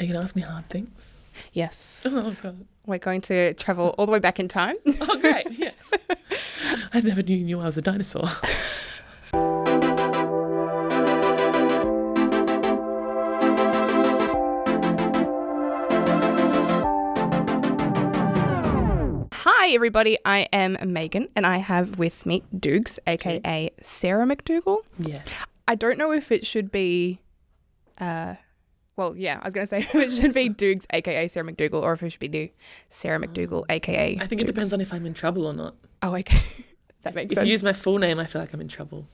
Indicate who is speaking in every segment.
Speaker 1: Are you going to ask me hard things?
Speaker 2: Yes.
Speaker 1: Oh, God.
Speaker 2: We're going to travel all the way back in time.
Speaker 1: Oh, great. Yeah. I never knew I was a dinosaur.
Speaker 2: Hi, everybody. I am Maygan, and I have with me Doogs, a.k.a. Sarah McDougall.
Speaker 1: Yeah.
Speaker 2: I don't know if it should be... I was going to say if it should be Doogs, a.k.a. Sarah McDougall, or if it should be Sarah McDougall, a.k.a.
Speaker 1: I think it depends on if I'm in trouble or not.
Speaker 2: Oh, okay. That makes sense.
Speaker 1: If you use my full name, I feel like I'm in trouble.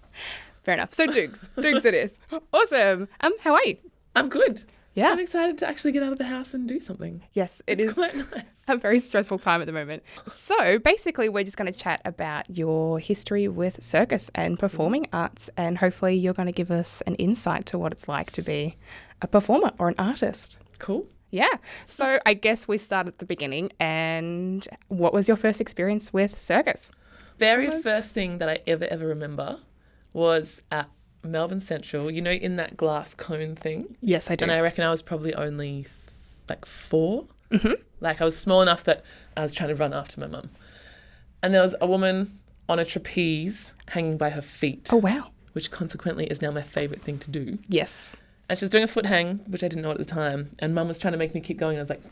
Speaker 2: Fair enough. So Doogs. Doogs it is. Awesome. How are you?
Speaker 1: I'm good.
Speaker 2: Yeah.
Speaker 1: I'm excited to actually get out of the house and do something.
Speaker 2: Yes,
Speaker 1: It's
Speaker 2: is
Speaker 1: quite nice.
Speaker 2: a very stressful time at the moment. So basically, we're just going to chat about your history with circus and performing arts, and hopefully you're going to give us an insight to what it's like to be a performer or an artist.
Speaker 1: Cool.
Speaker 2: Yeah. So I guess we start at the beginning. And what was your first experience with circus?
Speaker 1: Very first thing that I ever remember was at Melbourne Central, you know, in that glass cone thing.
Speaker 2: Yes, I do.
Speaker 1: And I reckon I was probably only like 4.
Speaker 2: Mm-hmm.
Speaker 1: Like I was small enough that I was trying to run after my mum. And there was a woman on a trapeze hanging by her feet.
Speaker 2: Oh, wow.
Speaker 1: Which consequently is now my favourite thing to do.
Speaker 2: Yes.
Speaker 1: And she was doing a foot hang, which I didn't know at the time. And mum was trying to make me keep going. I was like,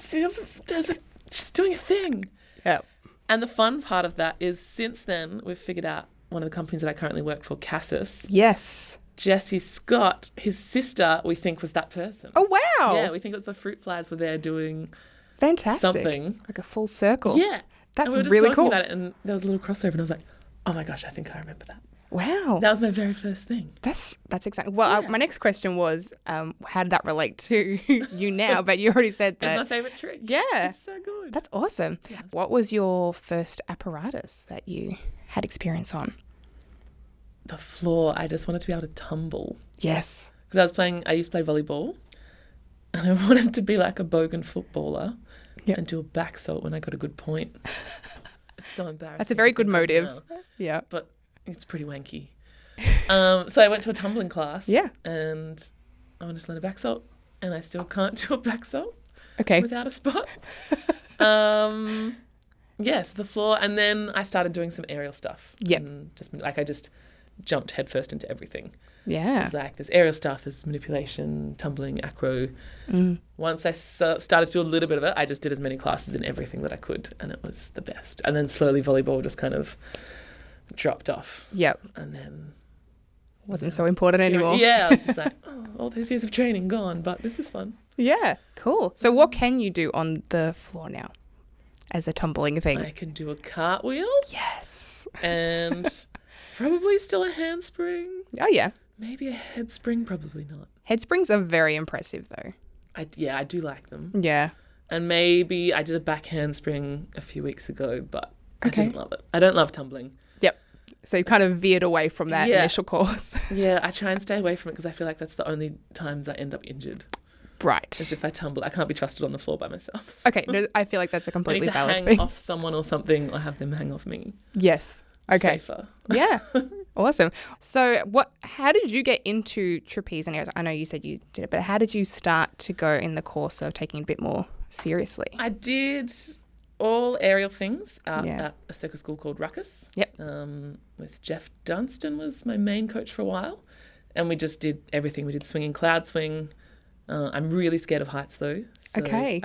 Speaker 1: she's doing a thing.
Speaker 2: Yeah.
Speaker 1: And the fun part of that is since then, we've figured out one of the companies that I currently work for, Cassis.
Speaker 2: Yes.
Speaker 1: Jesse Scott, his sister, we think was that person.
Speaker 2: Oh, wow.
Speaker 1: Yeah, we think it was the fruit flies were there doing
Speaker 2: Fantastic.
Speaker 1: something.
Speaker 2: Like a full circle.
Speaker 1: Yeah.
Speaker 2: That's
Speaker 1: and we were just
Speaker 2: really
Speaker 1: talking
Speaker 2: cool.
Speaker 1: about it, and there was a little crossover, and I was like, oh my gosh, I think I remember that.
Speaker 2: Wow.
Speaker 1: That was my very first thing.
Speaker 2: That's exciting. Well,
Speaker 1: Yeah.
Speaker 2: my next question was, how did that relate to you now? But you already said
Speaker 1: It's my
Speaker 2: that.
Speaker 1: favourite trick.
Speaker 2: Yeah.
Speaker 1: It's so good.
Speaker 2: That's awesome.
Speaker 1: Yeah.
Speaker 2: What was your first apparatus that you had experience on?
Speaker 1: The floor, I just wanted to be able to tumble.
Speaker 2: Yes.
Speaker 1: Because I used to play volleyball, and I wanted to be like a bogan footballer and do a back salt when I got a good point. It's so embarrassing.
Speaker 2: That's a very
Speaker 1: to
Speaker 2: good
Speaker 1: think of
Speaker 2: motive.
Speaker 1: now,
Speaker 2: Yeah.
Speaker 1: but it's pretty wanky. So I went to a tumbling class.
Speaker 2: Yeah.
Speaker 1: And I wanted to learn a back salt, and I still can't do a back salt
Speaker 2: Okay.
Speaker 1: without a spot. Yes, the floor, and then I started doing some aerial stuff.
Speaker 2: Yep.
Speaker 1: And I just jumped headfirst into everything.
Speaker 2: Yeah.
Speaker 1: It's like there's aerial stuff, there's manipulation, tumbling, acro. Once I started to do a little bit of it, I just did as many classes in everything that I could, and it was the best. And then slowly volleyball just kind of dropped off.
Speaker 2: Yep.
Speaker 1: And then...
Speaker 2: Wasn't so important anymore.
Speaker 1: Yeah, I was just like, oh, all those years of training gone, but this is fun.
Speaker 2: Yeah. Cool. So what can you do on the floor now as a tumbling thing?
Speaker 1: I can do a cartwheel
Speaker 2: Yes.
Speaker 1: and probably still a handspring.
Speaker 2: Oh, yeah.
Speaker 1: Maybe a head spring, probably not.
Speaker 2: Head springs are very impressive, though.
Speaker 1: I do like them.
Speaker 2: Yeah.
Speaker 1: And maybe I did a back handspring a few weeks ago, but I
Speaker 2: Okay.
Speaker 1: didn't love it. I don't love tumbling.
Speaker 2: Yep. So you kind of veered away from that
Speaker 1: Yeah.
Speaker 2: initial course.
Speaker 1: Yeah, I try and stay away from it because I feel like that's the only times I end up injured.
Speaker 2: Right.
Speaker 1: As if I tumble. I can't be trusted on the floor by myself.
Speaker 2: Okay. No, I feel like that's a
Speaker 1: I need
Speaker 2: completely
Speaker 1: to
Speaker 2: valid
Speaker 1: hang
Speaker 2: thing.
Speaker 1: off someone or something, or have them hang off me.
Speaker 2: Yes. Okay.
Speaker 1: Safer.
Speaker 2: Yeah. Awesome. So how did you get into trapeze and aerials? I know you said you did it, but how did you start to go in the course of taking it a bit more seriously?
Speaker 1: I did all aerial things out
Speaker 2: Yeah.
Speaker 1: at a circus school called Ruckus.
Speaker 2: Yep.
Speaker 1: With Jeff Dunstan was my main coach for a while. And we just did everything. We did swinging, cloud swing. I'm really scared of heights though. So
Speaker 2: Okay.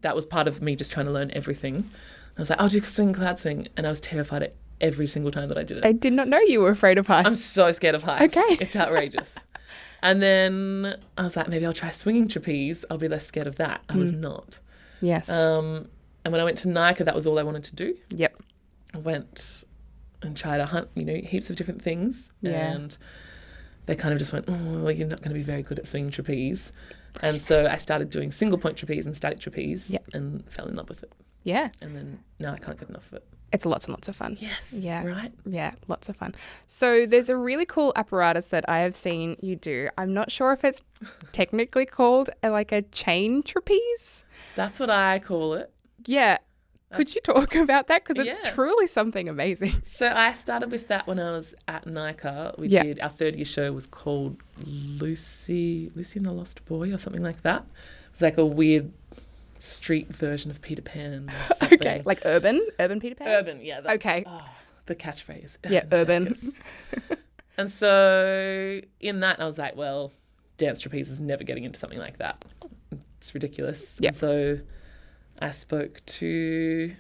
Speaker 1: that was part of me just trying to learn everything. I was like, I'll do swing, cloud swing. And I was terrified at every single time that I did it.
Speaker 2: I did not know you were afraid of heights.
Speaker 1: I'm so scared of heights.
Speaker 2: Okay.
Speaker 1: It's outrageous. And then I was like, maybe I'll try swinging trapeze. I'll be less scared of that. I was not.
Speaker 2: Yes.
Speaker 1: And when I went to NICA, that was all I wanted to do.
Speaker 2: Yep.
Speaker 1: I went and tried a hunt, heaps of different things.
Speaker 2: Yeah.
Speaker 1: And they kind of just went, oh, well, you're not going to be very good at swinging trapeze. And so I started doing single point trapeze and static trapeze and fell in love with it.
Speaker 2: Yeah.
Speaker 1: And then now I can't get enough of it.
Speaker 2: It's lots and lots of fun.
Speaker 1: Yes.
Speaker 2: Yeah.
Speaker 1: Right?
Speaker 2: Yeah, lots of fun. So there's a really cool apparatus that I have seen you do. I'm not sure if it's technically called like a chain trapeze.
Speaker 1: That's what I call it.
Speaker 2: Yeah. Could you talk about that? Because it's
Speaker 1: Yeah.
Speaker 2: truly something amazing.
Speaker 1: So I started with that when I was at NICA. We
Speaker 2: Yeah.
Speaker 1: did, our third year show was called Lucy and the Lost Boy or something like that. It was like a weird street version of Peter Pan or something.
Speaker 2: Okay, like urban Peter Pan?
Speaker 1: Urban, yeah. That's,
Speaker 2: Okay.
Speaker 1: the catchphrase.
Speaker 2: Yeah, urban.
Speaker 1: Circus. And so in that I was like, well, dance trapeze is never getting into something like that. It's ridiculous.
Speaker 2: Yeah.
Speaker 1: And so I spoke to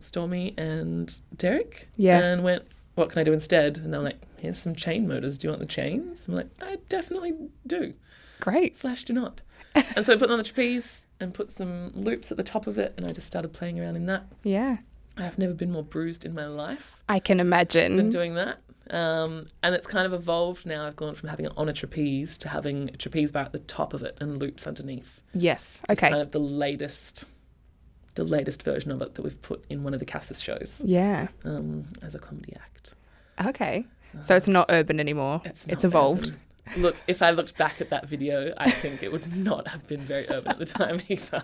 Speaker 1: Stormy and Derek and went, what can I do instead? And they were like, here's some chain motors. Do you want the chains? I'm like, I definitely do.
Speaker 2: Great.
Speaker 1: / do not. And so I put them on the trapeze and put some loops at the top of it, and I just started playing around in that.
Speaker 2: Yeah.
Speaker 1: I've never been more bruised in my life
Speaker 2: I can imagine.
Speaker 1: than doing that. And it's kind of evolved now. I've gone from having it on a trapeze to having a trapeze bar at the top of it and loops underneath.
Speaker 2: Yes.
Speaker 1: It's
Speaker 2: Okay.
Speaker 1: kind of the latest version of it that we've put in one of the Cassis shows
Speaker 2: Yeah.
Speaker 1: as a comedy act.
Speaker 2: Okay. So it's not urban anymore.
Speaker 1: It's
Speaker 2: It's
Speaker 1: not
Speaker 2: evolved.
Speaker 1: urban. Look, if I looked back at that video, I think it would not have been very urban at the time either.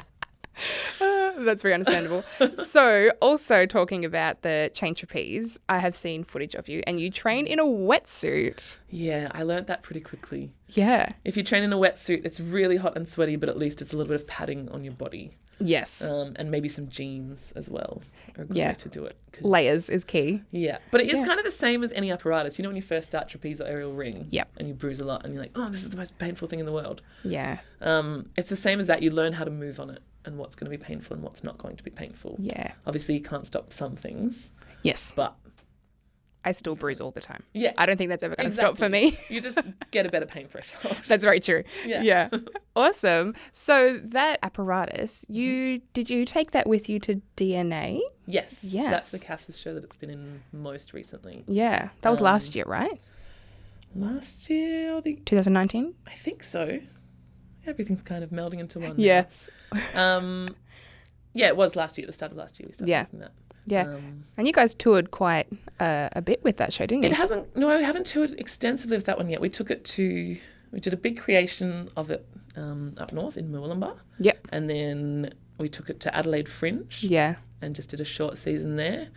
Speaker 2: That's very understandable. So, also talking about the chain trapeze, I have seen footage of you and you train in a wetsuit.
Speaker 1: Yeah, I learnt that pretty quickly.
Speaker 2: Yeah.
Speaker 1: If you train in a wetsuit, it's really hot and sweaty, but at least it's a little bit of padding on your body.
Speaker 2: Yes.
Speaker 1: And maybe some jeans as well are a good
Speaker 2: Yeah.
Speaker 1: way to do it. 'Cause-
Speaker 2: Layers is key.
Speaker 1: Yeah, but it is
Speaker 2: Yeah.
Speaker 1: kind of the same as any apparatus. You know when you first start trapeze or aerial ring
Speaker 2: Yep.
Speaker 1: and you bruise a lot and you're like, oh, this is the most painful thing in the world.
Speaker 2: Yeah.
Speaker 1: It's the same as that. You learn how to move on it and what's going to be painful and what's not going to be painful.
Speaker 2: Yeah.
Speaker 1: Obviously, you can't stop some things,
Speaker 2: Yes.
Speaker 1: but
Speaker 2: I still bruise all the time.
Speaker 1: yeah,
Speaker 2: I don't think that's ever going to stop for me.
Speaker 1: you just get a better pain threshold.
Speaker 2: That's very true.
Speaker 1: Yeah.
Speaker 2: Yeah. Awesome. So that apparatus, did you take that with you to DNA?
Speaker 1: Yes.
Speaker 2: Yes.
Speaker 1: So that's the Cassis show that it's been in most recently.
Speaker 2: Yeah. That was last year, right?
Speaker 1: Last year,
Speaker 2: 2019?
Speaker 1: I think so. Everything's kind of melding into one. now.
Speaker 2: Yes.
Speaker 1: Yeah, it was last year. At the start of last year, we started
Speaker 2: Yeah.
Speaker 1: making that.
Speaker 2: Yeah. And you guys toured quite a bit with that show, didn't you?
Speaker 1: It hasn't. No, we haven't toured extensively with that one yet. We did a big creation of it up north in Murwillumbah.
Speaker 2: Yep.
Speaker 1: And then we took it to Adelaide Fringe.
Speaker 2: Yeah.
Speaker 1: And just did a short season there,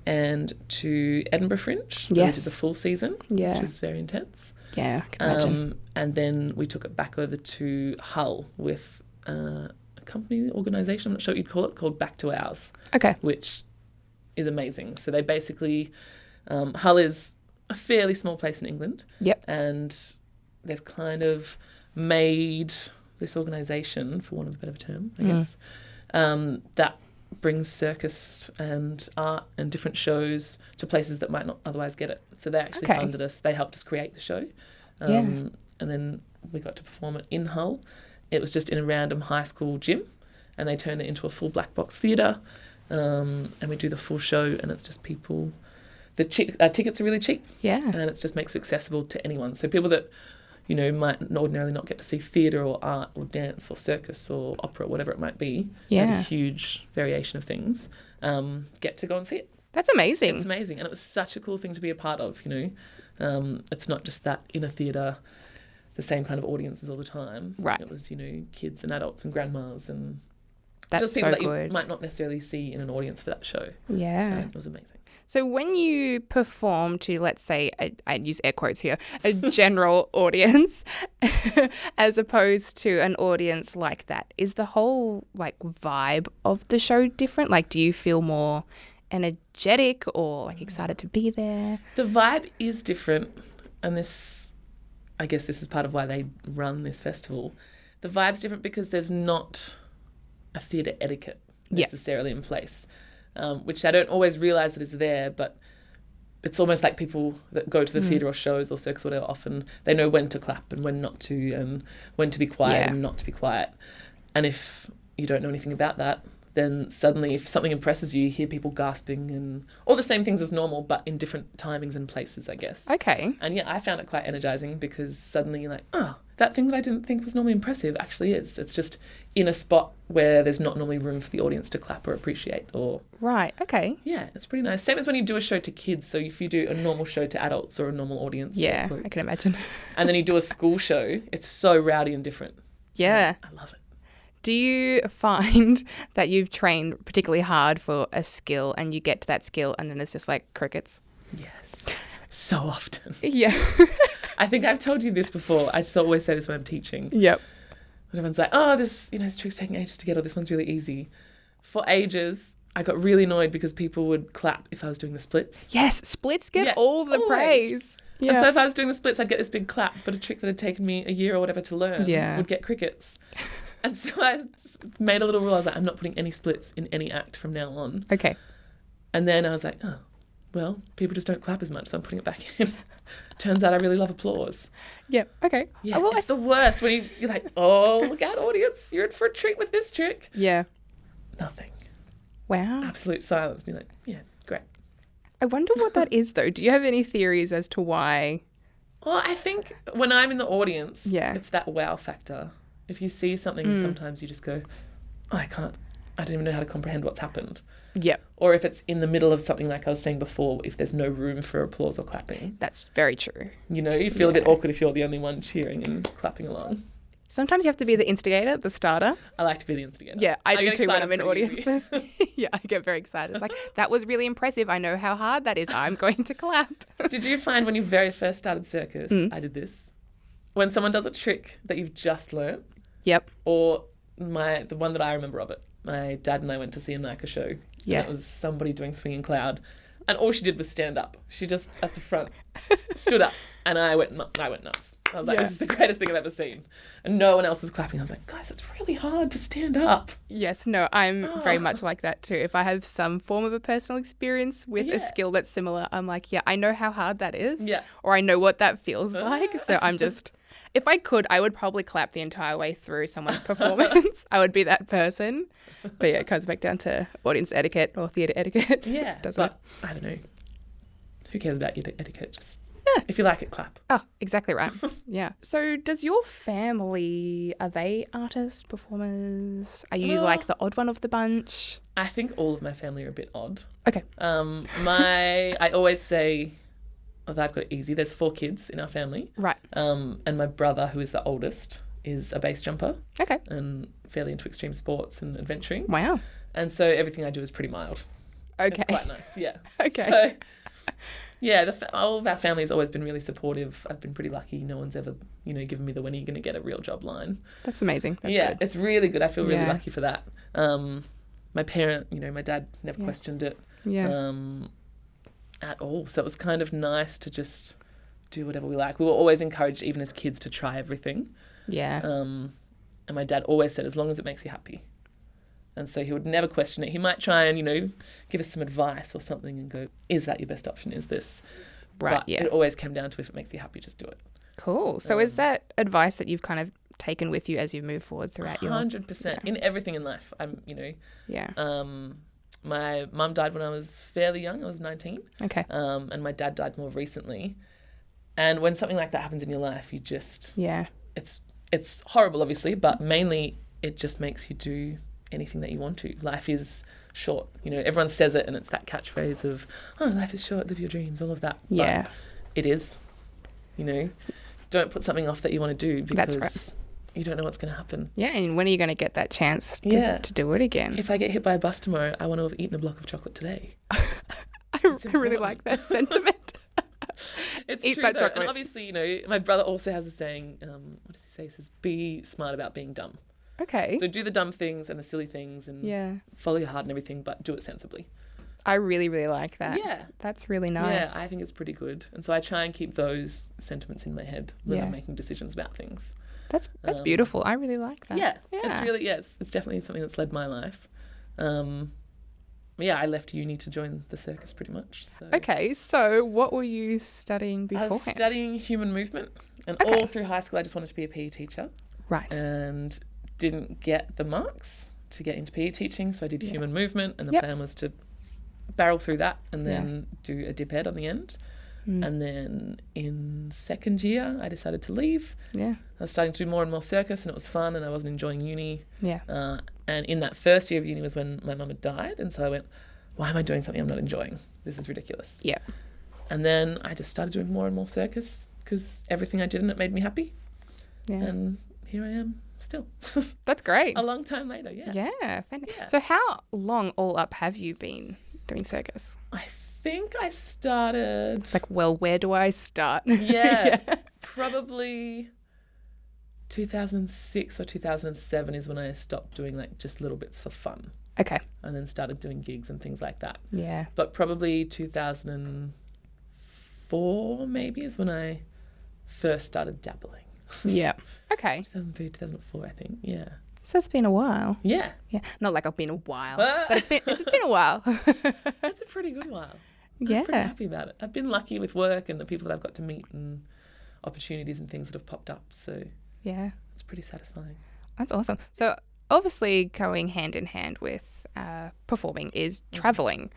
Speaker 1: and to Edinburgh Fringe. where
Speaker 2: Yes.
Speaker 1: We did the full season.
Speaker 2: Yeah.
Speaker 1: Which was very intense.
Speaker 2: Yeah, I can imagine.
Speaker 1: And then we took it back over to Hull with a company organisation. I'm not sure what you'd call it, called Back to Ours.
Speaker 2: Okay.
Speaker 1: Which is amazing. So they basically, Hull is a fairly small place in England.
Speaker 2: Yep.
Speaker 1: And they've kind of made this organisation, for want of a better term, I guess, that brings circus and art and different shows to places that might not otherwise get it. So they actually
Speaker 2: Okay.
Speaker 1: funded us. They helped us create the show.
Speaker 2: Yeah.
Speaker 1: And then we got to perform it in Hull. It was just in a random high school gym, and they turned it into a full black box theatre. And we do the full show, and it's just people. The tickets are really cheap,
Speaker 2: Yeah.
Speaker 1: and it just makes it accessible to anyone. So people that, might ordinarily not get to see theatre or art or dance or circus or opera, whatever it might be, and
Speaker 2: Yeah.
Speaker 1: a huge variation of things, get to go and see it.
Speaker 2: That's amazing.
Speaker 1: It's amazing, and it was such a cool thing to be a part of. It's not just that in a theatre, the same kind of audiences all the time.
Speaker 2: Right.
Speaker 1: It was kids and adults and grandmas and
Speaker 2: That's
Speaker 1: just people
Speaker 2: so
Speaker 1: that
Speaker 2: good.
Speaker 1: you might not necessarily see in an audience for that show.
Speaker 2: Yeah.
Speaker 1: And it was amazing.
Speaker 2: So when you perform to, let's say, I'd use air quotes here, a general audience, as opposed to an audience like that, is the whole vibe of the show different? Do you feel more energetic or excited to be there?
Speaker 1: The vibe is different, and I guess this is part of why they run this festival. The vibe's different because there's not a theatre etiquette necessarily in place, which I don't always realise that is there, but it's almost like people that go to the theatre or shows or circus or whatever, often they know when to clap and when not to, and when to be quiet and not to be quiet. And if you don't know anything about that, then suddenly if something impresses you, you hear people gasping and all the same things as normal, but in different timings and places, I guess.
Speaker 2: Okay.
Speaker 1: And I found it quite energising because suddenly you're like, oh, that thing that I didn't think was normally impressive actually is. It's just in a spot where there's not normally room for the audience to clap or appreciate or...
Speaker 2: Right, okay.
Speaker 1: Yeah, it's pretty nice. Same as when you do a show to kids. So if you do a normal show to adults or a normal audience...
Speaker 2: Yeah, I can imagine.
Speaker 1: And then you do a school show, it's so rowdy and different.
Speaker 2: Yeah.
Speaker 1: I love it.
Speaker 2: Do you find that you've trained particularly hard for a skill and you get to that skill and then it's just like crickets?
Speaker 1: Yes. So often.
Speaker 2: Yeah.
Speaker 1: I think I've told you this before. I just always say this when I'm teaching.
Speaker 2: Yep.
Speaker 1: When everyone's like, oh, this trick's taking ages to get, or this one's really easy. For ages, I got really annoyed because people would clap if I was doing the splits.
Speaker 2: Yes, splits get all the praise. Yeah.
Speaker 1: And so if I was doing the splits, I'd get this big clap, but a trick that had taken me a year or whatever to learn would get crickets. And so I made a little rule. I was like, I'm not putting any splits in any act from now on.
Speaker 2: Okay.
Speaker 1: And then I was like, oh, well, people just don't clap as much, so I'm putting it back in. Turns out I really love applause.
Speaker 2: Yep. Okay.
Speaker 1: Yeah, it's the worst when you're like, oh, look out, audience, you're in for a treat with this trick.
Speaker 2: Yeah.
Speaker 1: Nothing.
Speaker 2: Wow.
Speaker 1: Absolute silence. And you're like, yeah, great.
Speaker 2: I wonder what that is, though. Do you have any theories as to why?
Speaker 1: Well, I think when I'm in the audience, it's that wow factor. If you see something, sometimes you just go, oh, I don't even know how to comprehend what's happened.
Speaker 2: Yep.
Speaker 1: Or if it's in the middle of something like I was saying before, if there's no room for applause or clapping.
Speaker 2: That's very true.
Speaker 1: You know, you feel a bit awkward if you're the only one cheering and clapping along.
Speaker 2: Sometimes you have to be the instigator, the starter.
Speaker 1: I like to be the instigator.
Speaker 2: Yeah, I do too when I'm in audiences. Yeah, I get very excited. It's like, that was really impressive. I know how hard that is. I'm going to clap.
Speaker 1: Did you find when you very first started circus, I did this, when someone does a trick that you've just learnt,
Speaker 2: yep,
Speaker 1: or the one that I remember of it, my dad and I went to see a Nike show.
Speaker 2: Yeah.
Speaker 1: And it was somebody doing Swinging Cloud. And all she did was stand up. She just, at the front, stood up. And I went nuts. I was like, this is the greatest thing I've ever seen. And no one else was clapping. I was like, guys, it's really hard to stand up.
Speaker 2: Yes, no, I'm very much like that too. If I have some form of a personal experience with a skill that's similar, I'm like, yeah, I know how hard that is. Yeah. Or I know what that feels like. So I'm just... If I could, I would probably clap the entire way through someone's performance. I would be that person. But yeah, it comes back down to audience etiquette or theatre etiquette.
Speaker 1: Yeah,
Speaker 2: doesn't it?
Speaker 1: I don't know. Who cares about your etiquette? Just if you like it, clap.
Speaker 2: Oh, exactly right. Yeah. So does your family, are they artists, performers? Are you like the odd one of the bunch?
Speaker 1: I think all of my family are a bit odd.
Speaker 2: Okay.
Speaker 1: I always say... that I've got it easy. There's 4 kids in our family. Right. And my brother, who is the oldest, is a base jumper. Okay. And fairly into extreme sports and adventuring. Wow. And so everything I do is pretty mild. Okay. It's quite nice, yeah. Okay. So, yeah, all of our family has always been really supportive. I've been pretty lucky. No one's ever, given me the when are you going to get a real job line.
Speaker 2: That's amazing. That's
Speaker 1: good.
Speaker 2: It's
Speaker 1: really good. I feel really lucky for that. My parent, my dad never questioned it. Yeah. At all. So it was kind of nice to just do whatever we like. We were always encouraged, even as kids, to try everything. Yeah. And my dad always said, as long as it makes you happy. And so he would never question it. He might try and, give us some advice or something and go, is that your best option? Is this? Right, but it always came down to if it makes you happy, just do it.
Speaker 2: Cool. So is that advice that you've kind of taken with you as you move forward throughout
Speaker 1: 100%. In everything in life. Yeah. My mum died when I was fairly young. I was 19. Okay. And my dad died more recently. And when something like that happens in your life, you just... Yeah. It's horrible, obviously, but mainly it just makes you do anything that you want to. Life is short. Everyone says it and it's that catchphrase of, oh, life is short, live your dreams, all of that. Yeah. But it is. Don't put something off that you want to do because... That's right. You don't know what's going to happen.
Speaker 2: Yeah, and when are you going to get that chance to do it again?
Speaker 1: If I get hit by a bus tomorrow, I want to have eaten a block of chocolate today.
Speaker 2: I really like that sentiment.
Speaker 1: It's Eat true, that chocolate. And obviously, my brother also has a saying, what does he say? He says, be smart about being dumb. Okay. So do the dumb things and the silly things and follow your heart and everything, but do it sensibly.
Speaker 2: I really, really like that. Yeah. That's really nice.
Speaker 1: Yeah, I think it's pretty good. And so I try and keep those sentiments in my head when I'm making decisions about things.
Speaker 2: That's beautiful. I really like that.
Speaker 1: Yeah. It's really, it's definitely something that's led my life. I left uni to join the circus pretty much. So.
Speaker 2: Okay, so what were you studying beforehand?
Speaker 1: I was studying human movement, and all through high school I just wanted to be a PE teacher. Right. And didn't get the marks to get into PE teaching, so I did human movement, and the plan was to barrel through that and then do a dip ed on the end. And then in second year, I decided to leave. Yeah. I was starting to do more and more circus, and it was fun, and I wasn't enjoying uni. Yeah. And in that first year of uni was when my mum had died, and so I went, why am I doing something I'm not enjoying? This is ridiculous. Yeah. And then I just started doing more and more circus because everything I did in it made me happy. Yeah. And here I am, still.
Speaker 2: That's great.
Speaker 1: A long time later, yeah.
Speaker 2: Yeah.
Speaker 1: Yeah.
Speaker 2: So how long all up have you been doing circus?
Speaker 1: I think I started...
Speaker 2: It's like, well, where do I start?
Speaker 1: Yeah, probably 2006 or 2007 is when I stopped doing like just little bits for fun.
Speaker 2: Okay.
Speaker 1: And then started doing gigs and things like that.
Speaker 2: Yeah.
Speaker 1: But probably 2004 maybe is when I first started dabbling.
Speaker 2: Yeah. Okay.
Speaker 1: 2003, 2004, I think. Yeah.
Speaker 2: So it's been a while.
Speaker 1: Yeah.
Speaker 2: Yeah. Not like I've been a while, but it's been a while.
Speaker 1: That's a pretty good while.
Speaker 2: Yeah.
Speaker 1: I'm pretty happy about it. I've been lucky with work and the people that I've got to meet and opportunities and things that have popped up. So
Speaker 2: Yeah.
Speaker 1: it's pretty satisfying.
Speaker 2: That's awesome. So obviously going hand in hand with performing is traveling.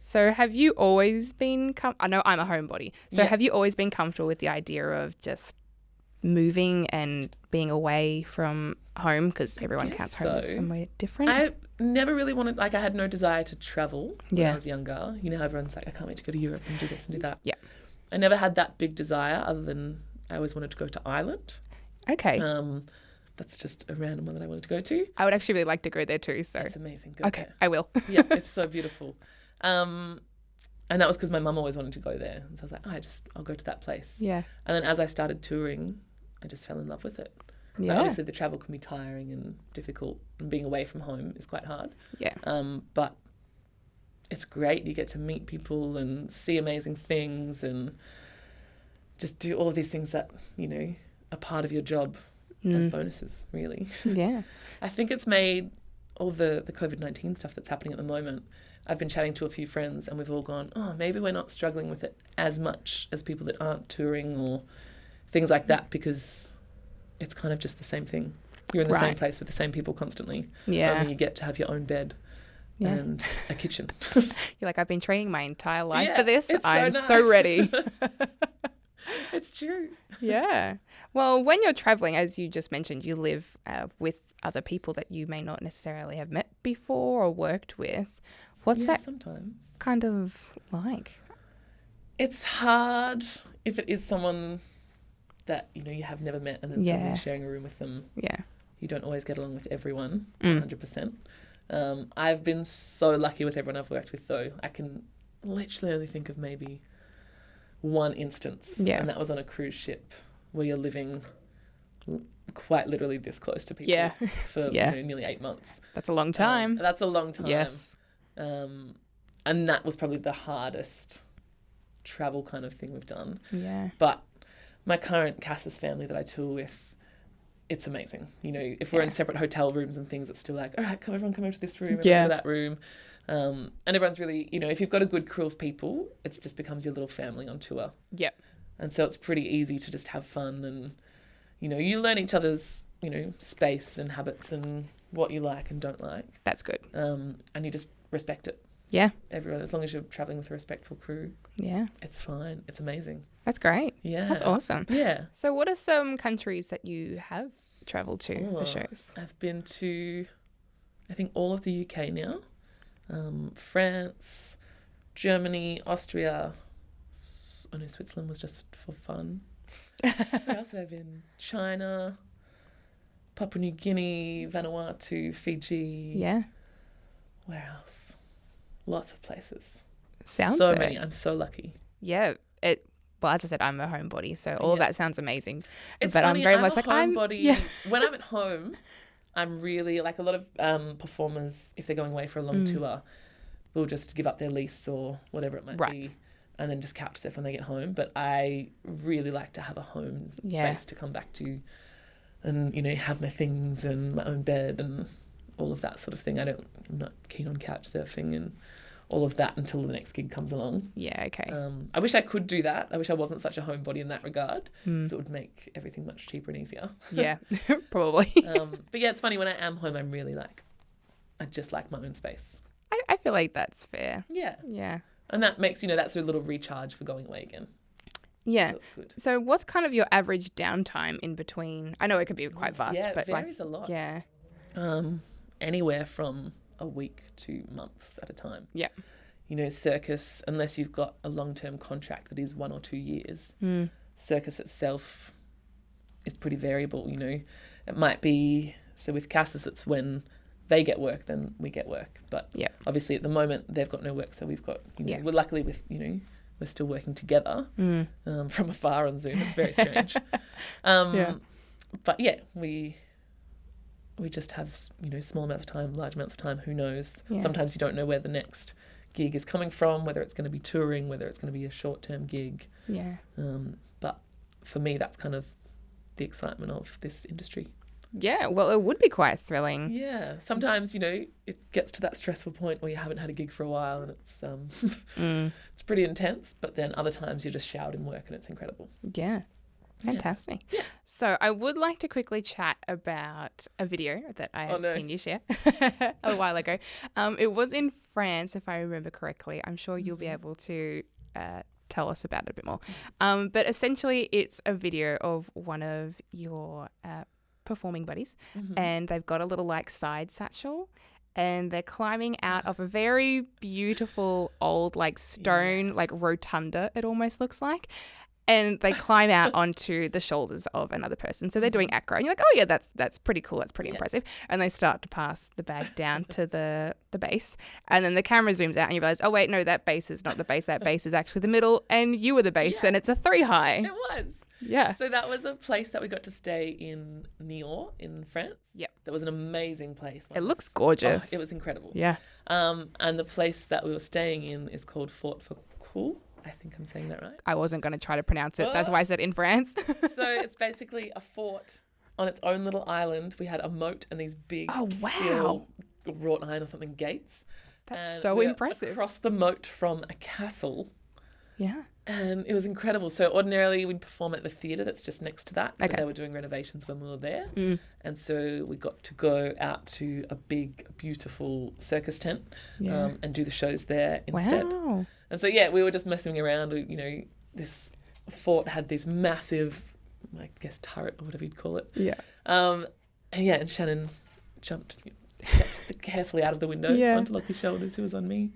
Speaker 2: So have you always been, I know I'm a homebody, so
Speaker 1: Yeah.
Speaker 2: have you always been comfortable with the idea of just moving and being away from home? Because everyone
Speaker 1: guess
Speaker 2: counts home as
Speaker 1: so.
Speaker 2: somewhere different.
Speaker 1: I never really wanted, like I had no desire to travel when
Speaker 2: Yeah.
Speaker 1: I was younger. You know, how everyone's like, I can't wait to go to Europe and do this and do that.
Speaker 2: Yeah.
Speaker 1: I never had that big desire other than I always wanted to go to Ireland.
Speaker 2: Okay.
Speaker 1: That's just a random one that I wanted to go to.
Speaker 2: I would actually really like to go there too. So
Speaker 1: It's amazing. Go
Speaker 2: okay,
Speaker 1: there.
Speaker 2: I will.
Speaker 1: Yeah, it's so beautiful. And that was because my mum always wanted to go there. And so I was like, I'll go to that place.
Speaker 2: Yeah.
Speaker 1: And then as I started touring, I just fell in love with it. Like,
Speaker 2: Yeah.
Speaker 1: obviously the travel can be tiring and difficult, and being away from home is quite hard.
Speaker 2: Yeah.
Speaker 1: But it's great. You get to meet people and see amazing things and just do all of these things that, you know, are part of your job as bonuses, really.
Speaker 2: Yeah.
Speaker 1: I think it's made all the COVID-19 stuff that's happening at the moment. I've been chatting to a few friends and we've all gone, maybe we're not struggling with it as much as people that aren't touring or things like that, because it's kind of just the same thing. You're in the same
Speaker 2: Right.
Speaker 1: place with the same people constantly.
Speaker 2: Yeah.
Speaker 1: Only you get to have your own bed
Speaker 2: Yeah.
Speaker 1: and a kitchen.
Speaker 2: You're like, I've been training my entire life
Speaker 1: Yeah,
Speaker 2: for this.
Speaker 1: it's so
Speaker 2: I'm
Speaker 1: nice.
Speaker 2: so ready.
Speaker 1: It's true.
Speaker 2: Yeah. Well, when you're traveling, as you just mentioned, you live with other people that you may not necessarily have met before or worked with. What's that
Speaker 1: sometimes?
Speaker 2: kind of like?
Speaker 1: It's hard if it is someone that, you know, you have never met and then
Speaker 2: Yeah.
Speaker 1: suddenly sharing a room with them.
Speaker 2: Yeah.
Speaker 1: You don't always get along with everyone, 100%. I've been so lucky with everyone I've worked with, though. I can literally only think of maybe one instance.
Speaker 2: Yeah.
Speaker 1: And that was on a cruise ship where you're living quite literally this close to people
Speaker 2: Yeah.
Speaker 1: for
Speaker 2: Yeah.
Speaker 1: you know, nearly 8 months.
Speaker 2: That's a long time.
Speaker 1: That's a long time.
Speaker 2: Yes.
Speaker 1: And that was probably the hardest travel kind of thing we've done.
Speaker 2: Yeah.
Speaker 1: But my current Cass's family that I tour with, it's amazing. You know, if we're in separate hotel rooms and things, it's still like, all right, everyone come over to this room, everyone
Speaker 2: Yeah.
Speaker 1: to that room. And everyone's really, you know, if you've got a good crew of people, it just becomes your little family on tour.
Speaker 2: Yep.
Speaker 1: And so it's pretty easy to just have fun and, you know, you learn each other's, you know, space and habits and what you like and don't like.
Speaker 2: That's good.
Speaker 1: And you just respect it.
Speaker 2: Yeah.
Speaker 1: Everyone, as long as you're traveling with a respectful crew,
Speaker 2: Yeah.
Speaker 1: it's fine. It's amazing.
Speaker 2: That's great.
Speaker 1: Yeah.
Speaker 2: That's awesome.
Speaker 1: Yeah.
Speaker 2: So what are some countries that you have traveled to for
Speaker 1: Oh,
Speaker 2: shows?
Speaker 1: I've been to, I think, all of the UK now. France, Germany, Austria. Switzerland was just for fun. Where else have I been? China, Papua New Guinea, Vanuatu, Fiji.
Speaker 2: Yeah.
Speaker 1: Where else? Lots of places.
Speaker 2: Sounds
Speaker 1: so
Speaker 2: it.
Speaker 1: many. I'm so lucky.
Speaker 2: Yeah. Well, as I said, I'm a homebody, so all of
Speaker 1: Yeah.
Speaker 2: that sounds amazing.
Speaker 1: It's
Speaker 2: but
Speaker 1: funny,
Speaker 2: I'm very
Speaker 1: I'm
Speaker 2: much
Speaker 1: a
Speaker 2: like
Speaker 1: homebody.
Speaker 2: Yeah.
Speaker 1: When I'm at home, I'm really like a lot of performers, if they're going away for a long tour, will just give up their lease or whatever it might be and then just couch surf when they get home. But I really like to have a home base to come back to and, you know, have my things and my own bed and all of that sort of thing. I'm not keen on couch surfing and all of that until the next gig comes along.
Speaker 2: Yeah, okay.
Speaker 1: I wish I could do that. I wish I wasn't such a homebody in that regard, because it would make everything much cheaper and easier.
Speaker 2: Yeah, probably.
Speaker 1: But yeah, it's funny, when I am home, I'm really like, I just like my own space.
Speaker 2: I feel like that's fair.
Speaker 1: Yeah.
Speaker 2: Yeah.
Speaker 1: And that makes, you know, that's a little recharge for going away again.
Speaker 2: Yeah.
Speaker 1: So it's good.
Speaker 2: So what's kind of your average downtime in between? I know it could be quite vast,
Speaker 1: Yeah,
Speaker 2: but
Speaker 1: it varies a lot.
Speaker 2: Yeah.
Speaker 1: Anywhere from a week to months at a time.
Speaker 2: Yeah.
Speaker 1: You know, circus, unless you've got a long-term contract that is 1 or 2 years, circus itself is pretty variable, you know. It might be, so with Cassis, it's when they get work, then we get work. But obviously at the moment they've got no work, so we've got, you know, we're luckily with, you know, we're still working together from afar on Zoom. It's very strange. But yeah, we just have, you know, small amounts of time, large amounts of time, who knows. Sometimes you don't know where the next gig is coming from, whether it's going to be touring, whether it's going to be a short-term gig. But for me, that's kind of the excitement of this industry.
Speaker 2: Yeah, well, it would be quite thrilling.
Speaker 1: Yeah, sometimes, you know, it gets to that stressful point where you haven't had a gig for a while and it's it's pretty intense, but then other times you're just showered in work and it's incredible.
Speaker 2: Yeah. Fantastic. Yeah. So I would like to quickly chat about a video that I have seen you share a while ago. It was in France, if I remember correctly. I'm sure you'll be able to tell us about it a bit more. But essentially, it's a video of one of your performing buddies, and they've got a little like side satchel, and they're climbing out of a very beautiful old like stone like rotunda, it almost looks like. And they climb out onto the shoulders of another person. So they're doing acro. And you're like, oh, yeah, that's pretty cool. That's pretty impressive. And they start to pass the bag down to the base. And then the camera zooms out and you realize, oh, wait, no, that base is not the base. That base is actually the middle. And you were the base. And it's a 3 high.
Speaker 1: It was.
Speaker 2: Yeah.
Speaker 1: So that was a place that we got to stay in Niort in France.
Speaker 2: Yep.
Speaker 1: That was an amazing place.
Speaker 2: It looks gorgeous.
Speaker 1: Oh, it was incredible.
Speaker 2: Yeah.
Speaker 1: And the place that we were staying in is called Fort Foucault. I think I'm saying that right.
Speaker 2: I wasn't going to try to pronounce it. That's why I said in France.
Speaker 1: So it's basically a fort on its own little island. We had a moat and these big steel wrought iron or something gates.
Speaker 2: That's so impressive.
Speaker 1: Across the moat from a castle.
Speaker 2: Yeah.
Speaker 1: And it was incredible. So ordinarily we'd perform at the theatre that's just next to that. But they were doing renovations when we were there. And so we got to go out to a big, beautiful circus tent and do the shows there instead. Wow. And so, yeah, we were just messing around. You know, this fort had this massive, I guess, turret or whatever you'd call it.
Speaker 2: Yeah.
Speaker 1: And Shannon jumped carefully out of the window onto Lockie's shoulders, who was on me.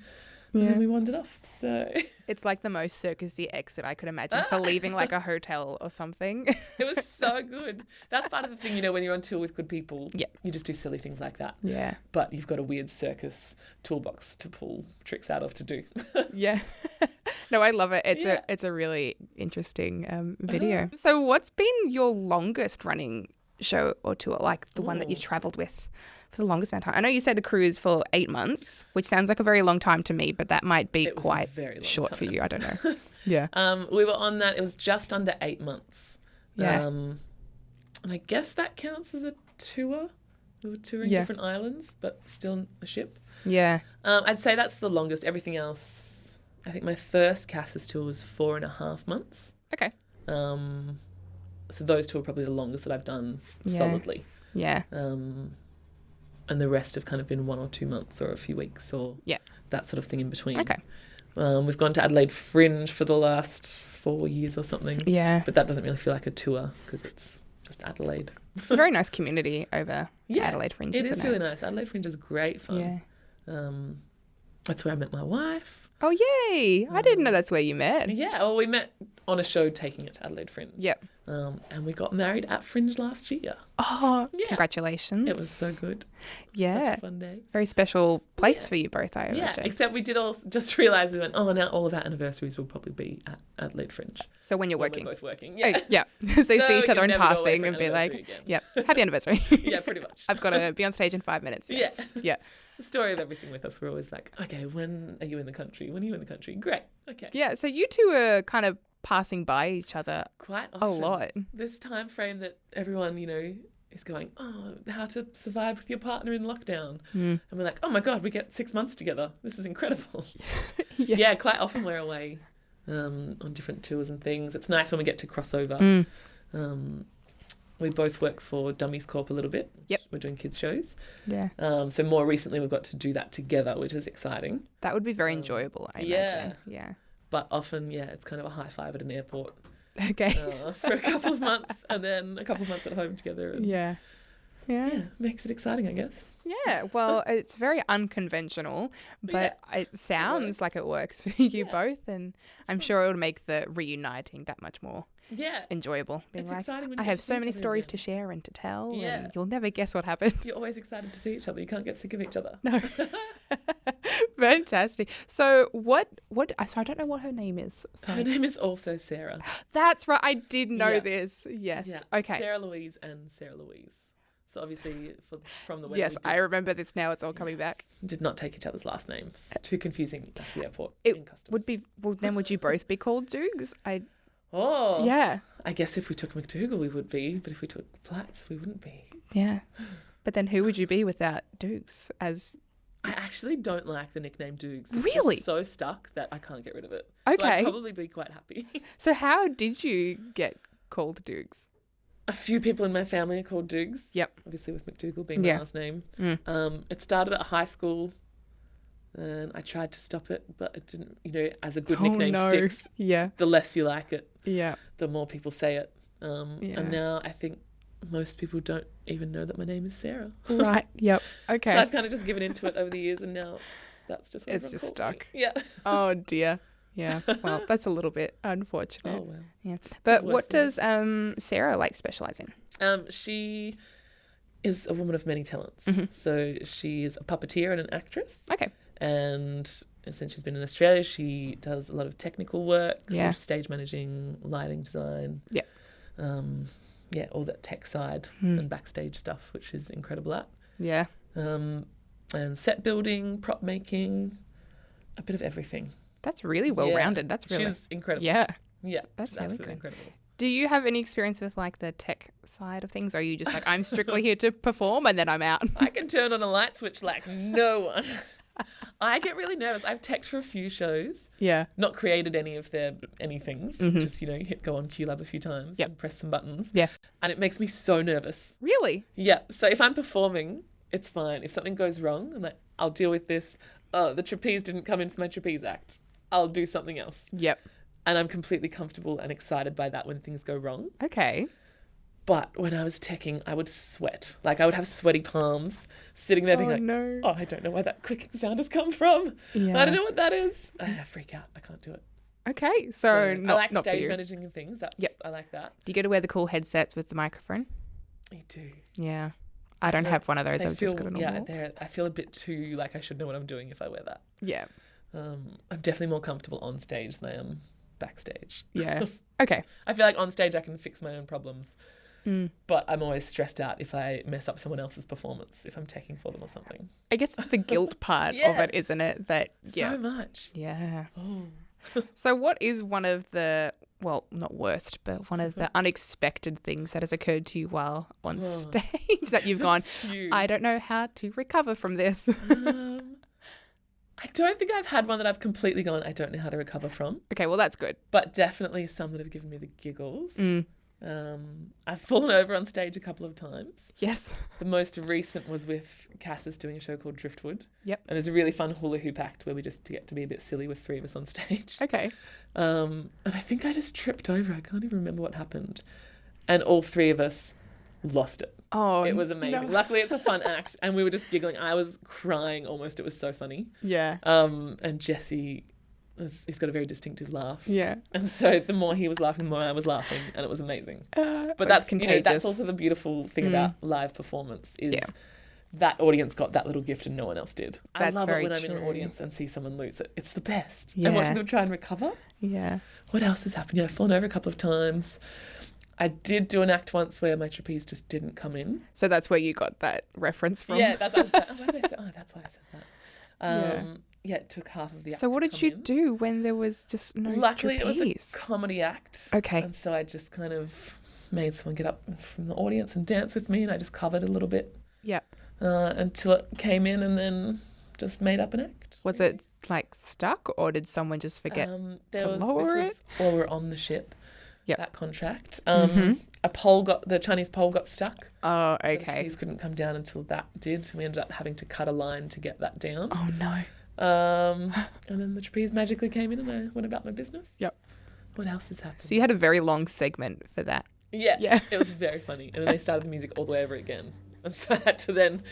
Speaker 1: Yeah. And then we wandered off. So
Speaker 2: it's like the most circusy exit I could imagine for leaving like a hotel or something.
Speaker 1: It was so good. That's part of the thing, you know, when you're on tour with good people, you just do silly things like that.
Speaker 2: Yeah.
Speaker 1: But you've got a weird circus toolbox to pull tricks out of to do.
Speaker 2: Yeah. No, I love it. It's a really interesting video. So what's been your longest running show or tour, like the one that you've travelled with for the longest amount of time? I know you said a cruise for 8 months, which sounds like a very long time to me, but that might be quite short for you. I don't know. Yeah.
Speaker 1: We were on that. It was just under 8 months.
Speaker 2: Yeah.
Speaker 1: And I guess that counts as a tour. We were touring different islands, but still a ship.
Speaker 2: Yeah.
Speaker 1: I'd say that's the longest. Everything else, I think my first Cassis tour was 4.5 months.
Speaker 2: Okay.
Speaker 1: So those two are probably the longest that I've done solidly.
Speaker 2: Yeah.
Speaker 1: And the rest have kind of been 1 or 2 months or a few weeks or that sort of thing in between.
Speaker 2: Okay.
Speaker 1: We've gone to Adelaide Fringe for the last 4 years or something.
Speaker 2: Yeah.
Speaker 1: But that doesn't really feel like a tour because it's just Adelaide.
Speaker 2: It's a very nice community over Adelaide Fringe, isn't it?
Speaker 1: It is really nice. Adelaide Fringe is great fun.
Speaker 2: Yeah.
Speaker 1: That's where I met my wife.
Speaker 2: Oh, yay. I didn't know that's where you met.
Speaker 1: Yeah. Well, we met on a show taking it to Adelaide Fringe.
Speaker 2: Yep.
Speaker 1: And we got married at Fringe last year.
Speaker 2: Oh, congratulations.
Speaker 1: It was so good.
Speaker 2: Yeah.
Speaker 1: Such a fun day.
Speaker 2: Very special place for you both, I imagine.
Speaker 1: Yeah, except we did all just realise we went, now all of our anniversaries will probably be at Adelaide Fringe.
Speaker 2: So when you're working.
Speaker 1: We're both working. Yeah.
Speaker 2: Oh, yeah. So you see each other in passing and be like, happy anniversary.
Speaker 1: Yeah, pretty much.
Speaker 2: I've got to be on stage in 5 minutes.
Speaker 1: Yeah.
Speaker 2: Yeah.
Speaker 1: The story of everything with us, we're always like, okay, when are you in the country? When are you in the country? Great. Okay.
Speaker 2: Yeah, so you two are kind of passing by each other
Speaker 1: quite often.
Speaker 2: A lot.
Speaker 1: This time frame that everyone, you know, is going, how to survive with your partner in lockdown. And we're like, oh my God, we get 6 months together. This is incredible. Yeah, quite often we're away on different tours and things. It's nice when we get to cross over. We both work for Dummies Corp a little bit.
Speaker 2: Yep.
Speaker 1: We're doing kids shows.
Speaker 2: Yeah.
Speaker 1: So more recently we've got to do that together, which is exciting.
Speaker 2: That would be very enjoyable, I imagine. Yeah.
Speaker 1: But often, it's kind of a high five at an airport.
Speaker 2: Okay.
Speaker 1: For a couple of months and then a couple of months at home together. And
Speaker 2: yeah,
Speaker 1: makes it exciting, I guess.
Speaker 2: Yeah, well, it's very unconventional, but it sounds like it works for you both, and I'm sure it would make the reuniting that much more
Speaker 1: Yeah.
Speaker 2: enjoyable. Being
Speaker 1: It's
Speaker 2: like,
Speaker 1: exciting when you
Speaker 2: I
Speaker 1: get
Speaker 2: have
Speaker 1: to
Speaker 2: so
Speaker 1: see
Speaker 2: many
Speaker 1: each other
Speaker 2: stories
Speaker 1: again.
Speaker 2: to share and to tell,
Speaker 1: Yeah.
Speaker 2: and you'll never guess what happened.
Speaker 1: You're always excited to see each other. You can't get sick of each other.
Speaker 2: No. Fantastic. So I don't know what her name is. So.
Speaker 1: Her name is also Sarah.
Speaker 2: That's right. I did know
Speaker 1: Yeah.
Speaker 2: this. Yes.
Speaker 1: Yeah.
Speaker 2: Okay.
Speaker 1: Sarah Louise and Sarah Louise. So obviously from the wedding,
Speaker 2: Yes, I remember this now. It's all coming back.
Speaker 1: did not take each other's last names. Too confusing at the airport.
Speaker 2: It
Speaker 1: in customs.
Speaker 2: would be. Well, then would you both be called Doogs?
Speaker 1: Oh.
Speaker 2: Yeah.
Speaker 1: I guess if we took McDougall, we would be, but if we took Flats, we wouldn't be.
Speaker 2: Yeah. But then who would you be without Doogs?
Speaker 1: I actually don't like the nickname Doogs. It's
Speaker 2: Really?
Speaker 1: just so stuck that I can't get rid of it.
Speaker 2: Okay.
Speaker 1: So I'd probably be quite happy.
Speaker 2: So how did you get called Doogs?
Speaker 1: A few people in my family are called Doogs.
Speaker 2: Yep.
Speaker 1: Obviously with McDougall being my last name. It started at high school and I tried to stop it, but it didn't, as a good nickname sticks,
Speaker 2: Yeah.
Speaker 1: the less you like it,
Speaker 2: Yeah.
Speaker 1: the more people say it.
Speaker 2: Yeah.
Speaker 1: And now I think most people don't even know that my name is Sarah.
Speaker 2: Right. Yep. Okay.
Speaker 1: So I've kind of just given into it over the years and now that's just what
Speaker 2: It's
Speaker 1: everyone
Speaker 2: just
Speaker 1: calls me.
Speaker 2: stuck.
Speaker 1: Yeah.
Speaker 2: Oh dear. Yeah. Well, that's a little bit unfortunate.
Speaker 1: Oh, well.
Speaker 2: Yeah. But
Speaker 1: worse
Speaker 2: what
Speaker 1: things.
Speaker 2: does Sarah specialize in?
Speaker 1: She is a woman of many talents.
Speaker 2: Mm-hmm.
Speaker 1: So she is a puppeteer and an actress.
Speaker 2: Okay.
Speaker 1: And since she's been in Australia, she does a lot of technical work,
Speaker 2: Yeah.
Speaker 1: sort of stage managing, lighting design.
Speaker 2: Yeah.
Speaker 1: All that tech side and backstage stuff, which is incredible at.
Speaker 2: Yeah.
Speaker 1: And set building, prop making, a bit of everything.
Speaker 2: That's really well rounded. That's really.
Speaker 1: She's incredible.
Speaker 2: Yeah.
Speaker 1: Yeah.
Speaker 2: That's
Speaker 1: she's
Speaker 2: really
Speaker 1: absolutely
Speaker 2: good.
Speaker 1: incredible.
Speaker 2: Do you have any experience with the tech side of things? Or are you just I'm strictly here to perform and then I'm out?
Speaker 1: I can turn on a light switch like no one. I get really nervous. I've teched for a few shows.
Speaker 2: Yeah.
Speaker 1: Not created any of their anythings. Just, hit go on QLab a few times and press some buttons.
Speaker 2: Yeah.
Speaker 1: And it makes me so nervous.
Speaker 2: Really?
Speaker 1: Yeah. So if I'm performing, it's fine. If something goes wrong, I'm like, I'll deal with this. Oh, the trapeze didn't come in for my trapeze act. I'll do something else.
Speaker 2: Yep.
Speaker 1: And I'm completely comfortable and excited by that when things go wrong.
Speaker 2: Okay.
Speaker 1: But when I was teching, I would sweat. I would have sweaty palms sitting there being
Speaker 2: no.
Speaker 1: oh, I don't know where that clicking sound has come from.
Speaker 2: Yeah.
Speaker 1: I don't know what that is. I freak out. I can't do it.
Speaker 2: Okay. So
Speaker 1: I like
Speaker 2: not for
Speaker 1: stage
Speaker 2: you.
Speaker 1: managing and things. I like that.
Speaker 2: Do you get to wear the cool headsets with the microphone?
Speaker 1: You do.
Speaker 2: Yeah. I don't have one of those. I've just got a normal.
Speaker 1: I feel a bit too like I should know what I'm doing if I wear that.
Speaker 2: Yeah.
Speaker 1: I'm definitely more comfortable on stage than I am backstage.
Speaker 2: Yeah. Okay.
Speaker 1: I feel like on stage I can fix my own problems. But I'm always stressed out if I mess up someone else's performance, if I'm teching for them or something.
Speaker 2: I guess it's the guilt part of
Speaker 1: Yeah.
Speaker 2: it, isn't it? That
Speaker 1: So much.
Speaker 2: Yeah.
Speaker 1: Oh.
Speaker 2: So what is one of the, well, not worst, but one of the unexpected things that has occurred to you while on stage that you've gone,
Speaker 1: Phew.
Speaker 2: I don't know how to recover from this?
Speaker 1: I don't think I've had one that I've completely gone, I don't know how to recover from,
Speaker 2: Okay, well, that's good.
Speaker 1: but definitely some that have given me the giggles. I've fallen over on stage a couple of times.
Speaker 2: Yes.
Speaker 1: The most recent was with Cassis doing a show called Driftwood.
Speaker 2: Yep.
Speaker 1: And there's a really fun hula hoop act where we just get to be a bit silly with three of us on stage.
Speaker 2: Okay.
Speaker 1: And I think I just tripped over. I can't even remember what happened. And all three of us lost it.
Speaker 2: Oh,
Speaker 1: It was amazing.
Speaker 2: no.
Speaker 1: Luckily, it's a fun act. And we were just giggling. I was crying almost. It was so funny.
Speaker 2: Yeah.
Speaker 1: And Jesse, he's got a very distinctive laugh.
Speaker 2: Yeah.
Speaker 1: And so the more he was laughing, the more I was laughing. And it was amazing. But
Speaker 2: It's
Speaker 1: that's
Speaker 2: contagious.
Speaker 1: that's also the beautiful thing about live performance is that audience got that little gift and no one else did. I
Speaker 2: That's
Speaker 1: love
Speaker 2: very
Speaker 1: it when I'm in an
Speaker 2: true.
Speaker 1: audience and see someone lose it. It's the best.
Speaker 2: Yeah.
Speaker 1: And watching them try and recover.
Speaker 2: Yeah.
Speaker 1: What else has happened? Yeah, I've fallen over a couple of times. I did do an act once where my trapeze just didn't come in.
Speaker 2: So that's where you got that reference from.
Speaker 1: Yeah, that's what I said. That's why I said that. Yeah, it took half of the act.
Speaker 2: So what
Speaker 1: to
Speaker 2: did
Speaker 1: come
Speaker 2: you
Speaker 1: in.
Speaker 2: do when there was just no
Speaker 1: Luckily,
Speaker 2: trapeze?
Speaker 1: it was a comedy act.
Speaker 2: Okay.
Speaker 1: And so I just kind of made someone get up from the audience and dance with me, and I just covered a little bit
Speaker 2: Yeah.
Speaker 1: until it came in, and then just made up an act.
Speaker 2: Was it stuck, or did someone just forget? lower
Speaker 1: this was while we were on the ship.
Speaker 2: Yep.
Speaker 1: That contract. The Chinese pole got stuck.
Speaker 2: Oh,
Speaker 1: So the
Speaker 2: okay.
Speaker 1: trapeze couldn't come down until that did. We ended up having to cut a line to get that down.
Speaker 2: Oh no.
Speaker 1: And then the trapeze magically came in and I went about my business.
Speaker 2: Yep.
Speaker 1: What else has happened?
Speaker 2: So you had a very long segment for that.
Speaker 1: Yeah. It was very funny. And then they started the music all the way over again. And so I had to then,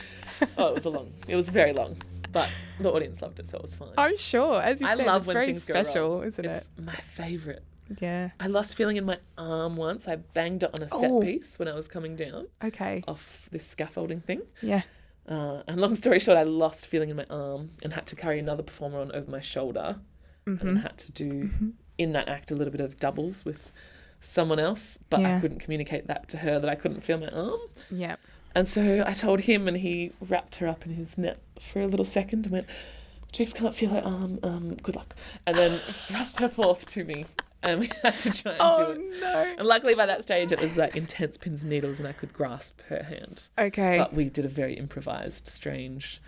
Speaker 1: it was very long. But the audience loved it, so it was fine.
Speaker 2: I'm sure. As you
Speaker 1: I
Speaker 2: said,
Speaker 1: love
Speaker 2: it's
Speaker 1: when
Speaker 2: very
Speaker 1: things go
Speaker 2: special,
Speaker 1: wrong.
Speaker 2: isn't
Speaker 1: It's
Speaker 2: it?
Speaker 1: my favourite.
Speaker 2: Yeah.
Speaker 1: I lost feeling in my arm once. I banged it on a set piece when I was coming down
Speaker 2: Okay.
Speaker 1: off this scaffolding thing.
Speaker 2: Yeah.
Speaker 1: And long story short, I lost feeling in my arm and had to carry another performer on over my shoulder, and then had to do in that act a little bit of doubles with someone else, but I couldn't communicate that to her that I couldn't feel my arm.
Speaker 2: Yeah.
Speaker 1: And so I told him, and he wrapped her up in his net for a little second and went, "Jess can't feel her arm, good luck." And then thrust her forth to me, and we had to try and do it.
Speaker 2: Oh, no.
Speaker 1: And luckily by that stage it was like intense pins and needles and I could grasp her hand.
Speaker 2: Okay.
Speaker 1: But we did a very improvised, strange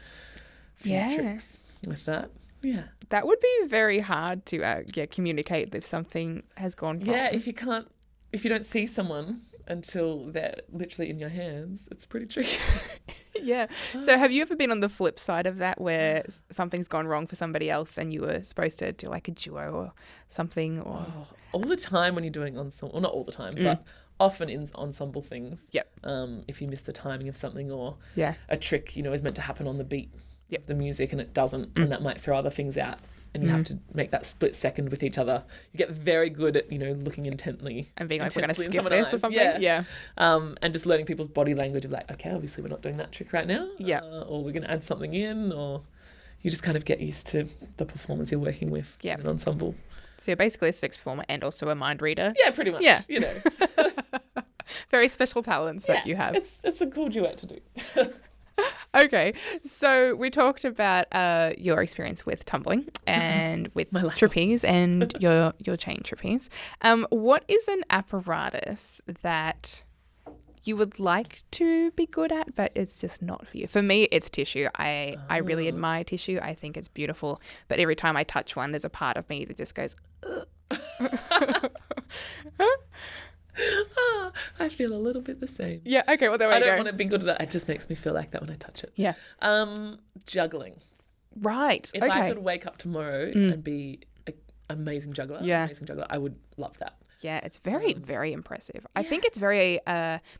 Speaker 1: few tricks with that. Yeah.
Speaker 2: That would be very hard to communicate if something has gone wrong.
Speaker 1: Yeah, if you don't see someone until they're literally in your hands, it's pretty tricky.
Speaker 2: Yeah. So have you ever been on the flip side of that where something's gone wrong for somebody else and you were supposed to do like a duo or something? Or
Speaker 1: All the time when you're doing ensemble, well, not all the time, but often in ensemble things.
Speaker 2: Yep.
Speaker 1: If you miss the timing of something or
Speaker 2: Yeah.
Speaker 1: a trick, is meant to happen on the beat
Speaker 2: Yep.
Speaker 1: of the music and it doesn't, and that might throw other things out. And you have to make that split second with each other. You get very good at, looking intently.
Speaker 2: And being like, we're going to
Speaker 1: intensely in
Speaker 2: skip this
Speaker 1: someone's
Speaker 2: or
Speaker 1: eyes.
Speaker 2: something? Yeah.
Speaker 1: And just learning people's body language of like, okay, obviously we're not doing that trick right now.
Speaker 2: Yeah.
Speaker 1: Or we're going to add something in, or you just kind of get used to the performers you're working with in an ensemble.
Speaker 2: So you're basically a six performer and also a mind reader.
Speaker 1: Yeah, pretty much.
Speaker 2: Yeah. Very
Speaker 1: Very
Speaker 2: special talents that you have.
Speaker 1: It's a cool duet to do.
Speaker 2: Okay, so we talked about your experience with tumbling and with trapeze and your chain trapeze. What is an apparatus that you would like to be good at, but it's just not for you? For me, it's tissue. I really admire tissue. I think it's beautiful. But every time I touch one, there's a part of me that just goes,
Speaker 1: I feel a little bit the same.
Speaker 2: yeah, okay, well, there we go.
Speaker 1: I don't want to be good at it. It just makes me feel like that when I touch it.
Speaker 2: Yeah.
Speaker 1: Juggling.
Speaker 2: Right,
Speaker 1: If I could wake up tomorrow and be an amazing juggler, I would love that.
Speaker 2: Yeah, it's very, very impressive. I think it's very,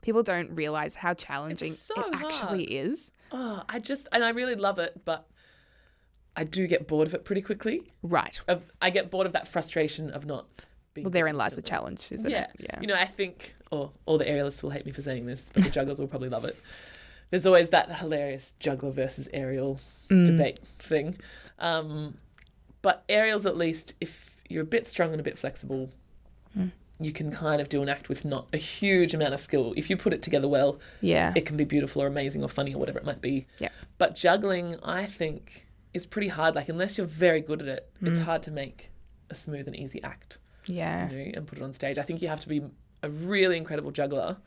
Speaker 2: people don't realise how challenging it actually is.
Speaker 1: Oh, I really love it, but I do get bored of it pretty quickly.
Speaker 2: Right.
Speaker 1: I get bored of that frustration of not being
Speaker 2: Well, therein lies the challenge, isn't it?
Speaker 1: Yeah. I think, all the aerialists will hate me for saying this, but the jugglers will probably love it. There's always that hilarious juggler versus aerial debate thing. But aerials, at least, if you're a bit strong and a bit flexible, you can kind of do an act with not a huge amount of skill. If you put it together well, it can be beautiful or amazing or funny or whatever it might be.
Speaker 2: Yeah.
Speaker 1: But juggling, I think, is pretty hard. Like, unless you're very good at it, it's hard to make a smooth and easy act.
Speaker 2: Yeah.
Speaker 1: And put it on stage. I think you have to be a really incredible juggler.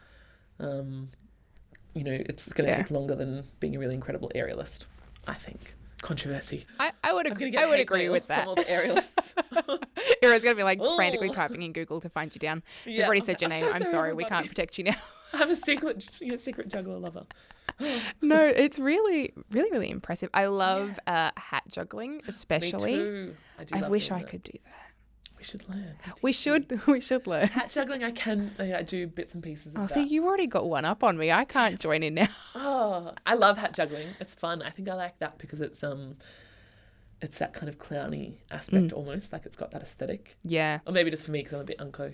Speaker 1: It's going to take longer than being a really incredible aerialist, I think. Controversy.
Speaker 2: I would agree with that.
Speaker 1: From all the aerialists.
Speaker 2: Everyone's going to be like frantically typing in Google to find you down. You've already said your name. I'm sorry, we can't protect you now.
Speaker 1: I'm a secret juggler lover.
Speaker 2: No, it's really, really, really impressive. I love hat juggling, especially.
Speaker 1: Me too.
Speaker 2: I wish I could do that.
Speaker 1: We should learn.
Speaker 2: We should learn.
Speaker 1: Hat juggling, I do bits and pieces of that.
Speaker 2: Oh, see, you've already got one up on me. I can't join in now.
Speaker 1: Oh, I love hat juggling. It's fun. I think I like that because it's that kind of clowny aspect almost, like it's got that aesthetic.
Speaker 2: Yeah.
Speaker 1: Or maybe just for me because I'm a bit unco.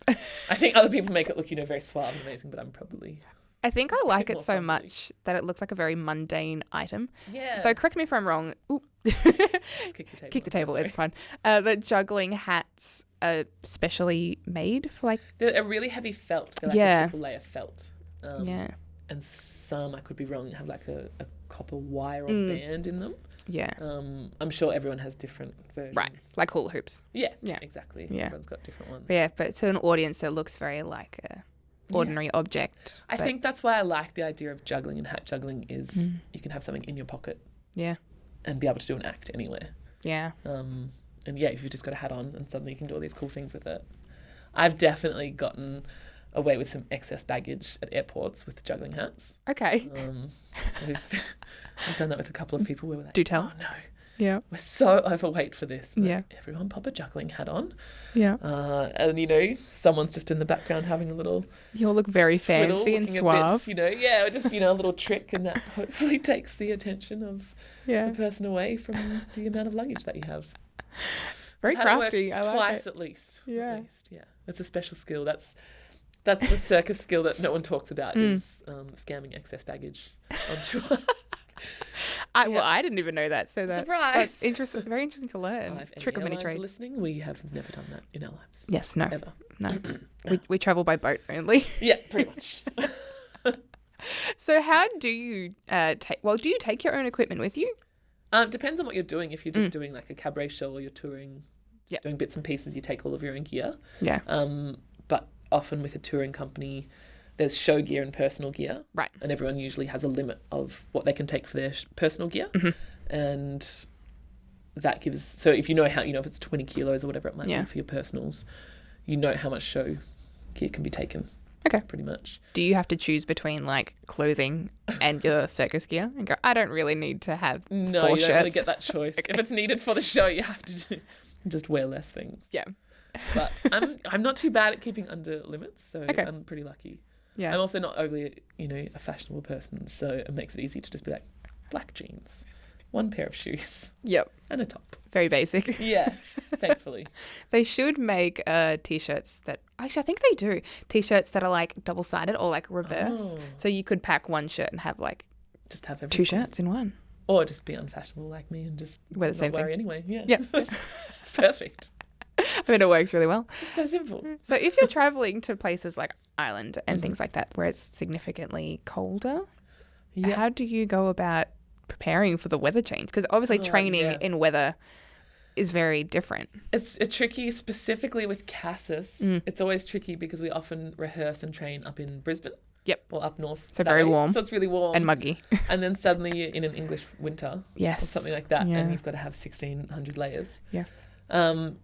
Speaker 1: I think other people make it look, very suave and amazing, but I'm probably...
Speaker 2: I think I like it so much that it looks like a very mundane item.
Speaker 1: Yeah.
Speaker 2: Though, correct me if I'm wrong. Ooh.
Speaker 1: Just kick the table.
Speaker 2: Kick the table, it's fine. But juggling hats are specially made for like...
Speaker 1: They're a really heavy felt. They're like a triple layer felt. And some, I could be wrong, have like a copper wire or band in them.
Speaker 2: Yeah.
Speaker 1: I'm sure everyone has different versions.
Speaker 2: Right. Like hula hoops.
Speaker 1: Yeah. Exactly.
Speaker 2: Yeah.
Speaker 1: Everyone's got different ones.
Speaker 2: But yeah, but to an audience, it looks very like a ordinary object.
Speaker 1: I think that's why I like the idea of juggling and hat juggling is you can have something in your pocket.
Speaker 2: Yeah.
Speaker 1: And be able to do an act anywhere.
Speaker 2: Yeah.
Speaker 1: And if you've just got a hat on and suddenly you can do all these cool things with it. I've definitely gotten away with some excess baggage at airports with juggling hats.
Speaker 2: Okay.
Speaker 1: I've done that with a couple of people where we're like,
Speaker 2: do tell.
Speaker 1: Oh no.
Speaker 2: Yeah.
Speaker 1: We're so overweight for this.
Speaker 2: Yeah.
Speaker 1: Everyone pop a juggling hat on.
Speaker 2: Yeah.
Speaker 1: And someone's just in the background having a little...
Speaker 2: You all look very fancy and suave.
Speaker 1: Bit, just, a little trick, and that hopefully takes the attention of the person away from the amount of luggage that you have.
Speaker 2: Very
Speaker 1: Had to work
Speaker 2: crafty. I like
Speaker 1: twice
Speaker 2: it.
Speaker 1: at least.
Speaker 2: Yeah.
Speaker 1: At least, yeah. That's a special skill. That's the circus skill that no one talks about is scamming excess baggage on tour.
Speaker 2: Well, I didn't even know that. So that's interesting. Very interesting to learn.
Speaker 1: If
Speaker 2: Trick of
Speaker 1: any
Speaker 2: many
Speaker 1: airlines
Speaker 2: trades.
Speaker 1: are listening, we have never done that in our lives.
Speaker 2: Yes. No.
Speaker 1: Ever.
Speaker 2: No. We travel by boat only.
Speaker 1: Yeah, pretty much.
Speaker 2: So how do you take? Well, do you take your own equipment with you?
Speaker 1: Depends on what you're doing. If you're just doing like a cabaret show or you're touring, doing bits and pieces, you take all of your own gear.
Speaker 2: Yeah.
Speaker 1: But often with a touring company, there's show gear and personal gear.
Speaker 2: Right.
Speaker 1: And everyone usually has a limit of what they can take for their personal gear. Mm-hmm. And that gives, so if you know how, if it's 20 kilos or whatever it might be for your personals, you know how much show gear can be taken.
Speaker 2: Okay.
Speaker 1: Pretty much.
Speaker 2: Do you have to choose between like clothing and your circus gear and go, I don't really need to have 4
Speaker 1: you don't
Speaker 2: shirts.
Speaker 1: really get that choice. Okay. If it's needed for the show, you have to just wear less things.
Speaker 2: Yeah.
Speaker 1: But I'm not too bad at keeping under limits, so I'm pretty lucky.
Speaker 2: Yeah.
Speaker 1: I'm also not overly, a fashionable person, so it makes it easy to just be like, black jeans, 1 pair of shoes.
Speaker 2: Yep.
Speaker 1: And a top.
Speaker 2: Very basic.
Speaker 1: Yeah, thankfully.
Speaker 2: They should make T-shirts that, actually I think they do, T-shirts that are like double-sided or like reverse.
Speaker 1: Oh.
Speaker 2: So you could pack 1 shirt and have like
Speaker 1: just have
Speaker 2: 2 shirts in 1.
Speaker 1: Or just be unfashionable like me and just
Speaker 2: wear the same
Speaker 1: not worry
Speaker 2: thing.
Speaker 1: anyway. Yeah.
Speaker 2: Yep.
Speaker 1: It's perfect.
Speaker 2: I mean, it works really well.
Speaker 1: It's so simple.
Speaker 2: So if you're traveling to places like Ireland and things like that where it's significantly colder, how do you go about preparing for the weather change? Because obviously training in weather is very different.
Speaker 1: It's tricky, specifically with Cassis. It's always tricky because we often rehearse and train up in Brisbane.
Speaker 2: Yep.
Speaker 1: Or up north.
Speaker 2: So very warm.
Speaker 1: So it's really warm.
Speaker 2: And muggy.
Speaker 1: And then suddenly you're in an English winter.
Speaker 2: Yes.
Speaker 1: Or something like that.
Speaker 2: Yeah.
Speaker 1: And you've got to have 1,600 layers.
Speaker 2: Yeah.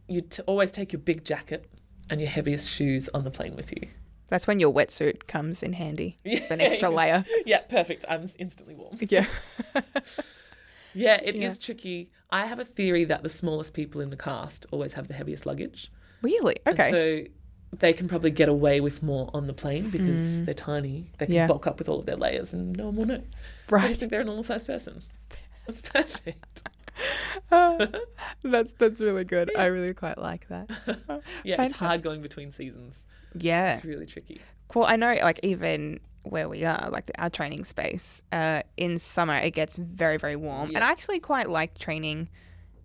Speaker 1: You always take your big jacket and your heaviest shoes on the plane with you.
Speaker 2: That's when your wetsuit comes in handy. It's an extra
Speaker 1: Just-
Speaker 2: layer.
Speaker 1: Yeah, perfect. I'm instantly warm.
Speaker 2: Yeah.
Speaker 1: Yeah, it is tricky. I have a theory that the smallest people in the cast always have the heaviest luggage.
Speaker 2: Really? Okay.
Speaker 1: And so they can probably get away with more on the plane because they're tiny. They can bulk up with all of their layers and no one will know.
Speaker 2: Right.
Speaker 1: I just think they're a normal sized person. That's perfect.
Speaker 2: That's really good. I really quite like that.
Speaker 1: Yeah, it's hard going between seasons.
Speaker 2: Yeah.
Speaker 1: It's really tricky.
Speaker 2: Well, I know like even where we are, like our training space, in summer it gets very, very warm.
Speaker 1: Yeah.
Speaker 2: And I actually quite like training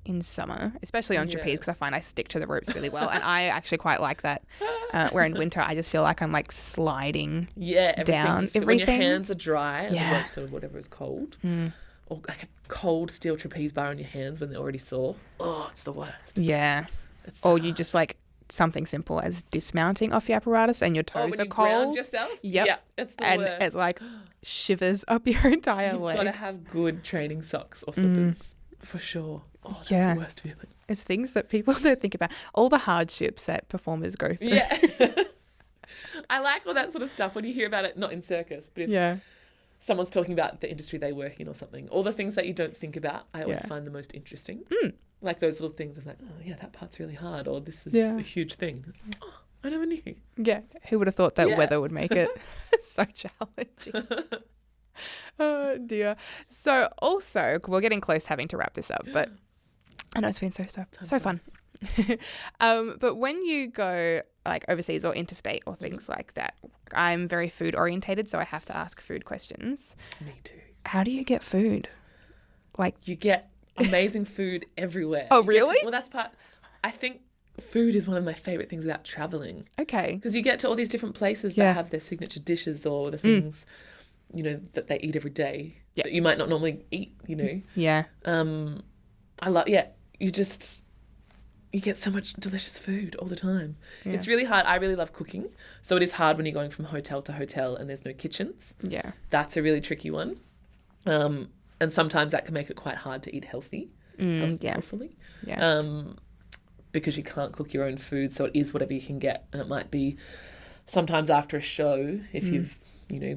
Speaker 2: in summer, especially on trapeze, because I find I stick to the ropes really well. And I actually quite like that. Where in winter I just feel like I'm like sliding down
Speaker 1: just,
Speaker 2: everything.
Speaker 1: When your hands are dry and the ropes or whatever is cold. Or like a cold steel trapeze bar on your hands when they're already sore. Oh, it's the worst.
Speaker 2: Yeah.
Speaker 1: It's
Speaker 2: Or you just like something simple as dismounting off your apparatus and your toes
Speaker 1: when
Speaker 2: are
Speaker 1: you
Speaker 2: cold.
Speaker 1: ground yourself?
Speaker 2: Yep.
Speaker 1: Yeah, it's the
Speaker 2: and
Speaker 1: worst.
Speaker 2: it's like shivers up your entire
Speaker 1: You've
Speaker 2: leg.
Speaker 1: got to have good training socks or slippers for sure. Oh, that's
Speaker 2: Yeah.
Speaker 1: the worst feeling.
Speaker 2: It's things that people don't think about. All the hardships that performers go through.
Speaker 1: Yeah. I like all that sort of stuff when you hear about it, not in circus, but if someone's talking about the industry they work in or something, all the things that you don't think about, I always find the most interesting. Like those little things of like, oh yeah, that part's really hard, or this is a huge thing. Oh, I never knew.
Speaker 2: Yeah. Who would have thought that weather would make it so challenging? Oh dear. So also, we're getting close to having to wrap this up, but I know it's been so fun. But when you go like overseas or interstate or things like that, I'm very food orientated, so I have to ask food questions.
Speaker 1: Me too.
Speaker 2: How do you get food? Like
Speaker 1: You get amazing food everywhere.
Speaker 2: Oh,
Speaker 1: You get
Speaker 2: really?
Speaker 1: well, that's part. I think food is one of my favorite things about traveling
Speaker 2: okay.
Speaker 1: because you get to all these different places that have their signature dishes or the things, that they eat every day that you might not normally eat.
Speaker 2: Yeah.
Speaker 1: I love. Yeah, you get so much delicious food all the time.
Speaker 2: Yeah.
Speaker 1: It's really hard. I really love cooking, so it is hard when you're going from hotel to hotel and there's no kitchens.
Speaker 2: Yeah.
Speaker 1: That's a really tricky one. And sometimes that can make it quite hard to eat healthily.
Speaker 2: Yeah.
Speaker 1: Because you can't cook your own food, so it is whatever you can get. And it might be sometimes after a show, if you've,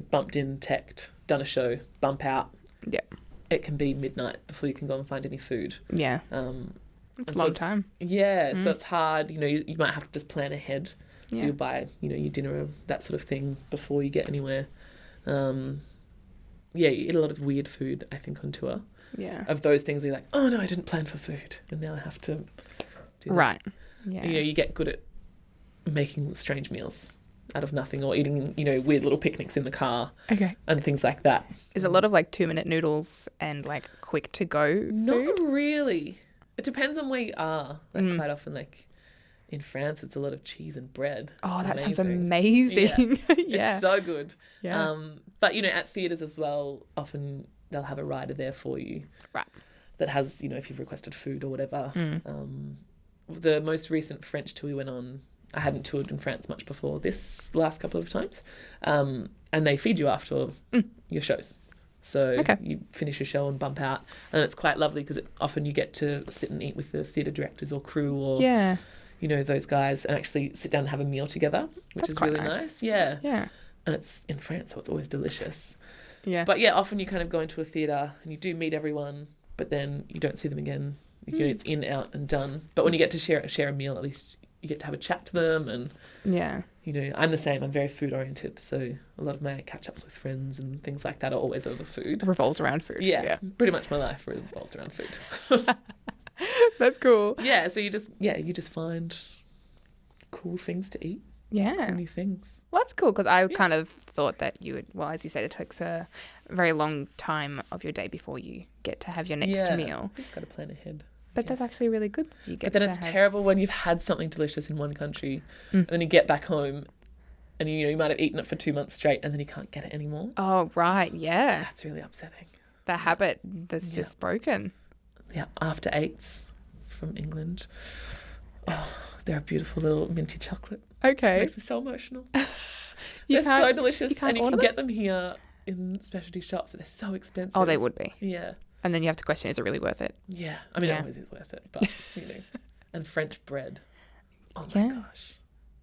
Speaker 1: bumped in, teched, done a show, bump out.
Speaker 2: Yeah.
Speaker 1: It can be midnight before you can go and find any food.
Speaker 2: Yeah. It's a long time.
Speaker 1: Yeah, so it's hard. You might have to just plan ahead. So
Speaker 2: Yeah.
Speaker 1: you'll buy, your dinner, that sort of thing before you get anywhere. You eat a lot of weird food, I think, on tour.
Speaker 2: Yeah.
Speaker 1: Of those things where you're like, oh no, I didn't plan for food. And now I have to do that.
Speaker 2: Right. Yeah.
Speaker 1: You know, you get good at making strange meals out of nothing, or eating, you know, weird little picnics in the car.
Speaker 2: Okay.
Speaker 1: And things like that.
Speaker 2: Is it a lot of like 2-minute noodles and like quick to go food?
Speaker 1: Not really. It depends on where you are. Like quite often, like in France, it's a lot of cheese and bread.
Speaker 2: Oh,
Speaker 1: It's
Speaker 2: that sounds amazing. Yeah.
Speaker 1: It's so good.
Speaker 2: Yeah.
Speaker 1: But, you know, at theatres as well, often they'll have a rider there for you.
Speaker 2: Right.
Speaker 1: That has, you know, if you've requested food or whatever. The most recent French tour we went on, I hadn't toured in France much before this last couple of times. And they feed you after your shows. So you finish your show and bump out. And it's quite lovely because often you get to sit and eat with the theatre directors or crew or, you know, those guys, and actually sit down and have a meal together, which is really nice. Yeah.
Speaker 2: Yeah.
Speaker 1: And it's in France, so it's always delicious.
Speaker 2: Yeah.
Speaker 1: But yeah, often you kind of go into a theatre and you do meet everyone, but then you don't see them again. You know, it's in, out and done. But when you get to share a meal, at least you get to have a chat to them. And, you know, I'm the same. I'm very food oriented. So a lot of my catch-ups with friends and things like that are always over food.
Speaker 2: Revolves around food.
Speaker 1: Yeah. Pretty much my life revolves around food.
Speaker 2: That's cool.
Speaker 1: Yeah. So you just find cool things to eat.
Speaker 2: Yeah.
Speaker 1: New things.
Speaker 2: Well, that's cool because I kind of thought that you would, well, as you said, it takes a very long time of your day before you get to have your next meal.
Speaker 1: You just got to plan ahead.
Speaker 2: But that's actually really good. You get
Speaker 1: but then it's terrible when you've had something delicious in one country and then you get back home and you might have eaten it for 2 months straight and then you can't get it anymore.
Speaker 2: Oh, right. Yeah.
Speaker 1: That's really upsetting.
Speaker 2: The habit that's just broken.
Speaker 1: Yeah. After eights from England. Oh, they're a beautiful little minty chocolate.
Speaker 2: Okay.
Speaker 1: It makes me so emotional. They're so delicious. And you can
Speaker 2: order
Speaker 1: get them here in specialty shops. They're so expensive.
Speaker 2: Oh, they would be.
Speaker 1: Yeah.
Speaker 2: And then you have to question, is it really worth it?
Speaker 1: Yeah. I mean, it always is worth it. But, you know. And French bread. Oh, my gosh.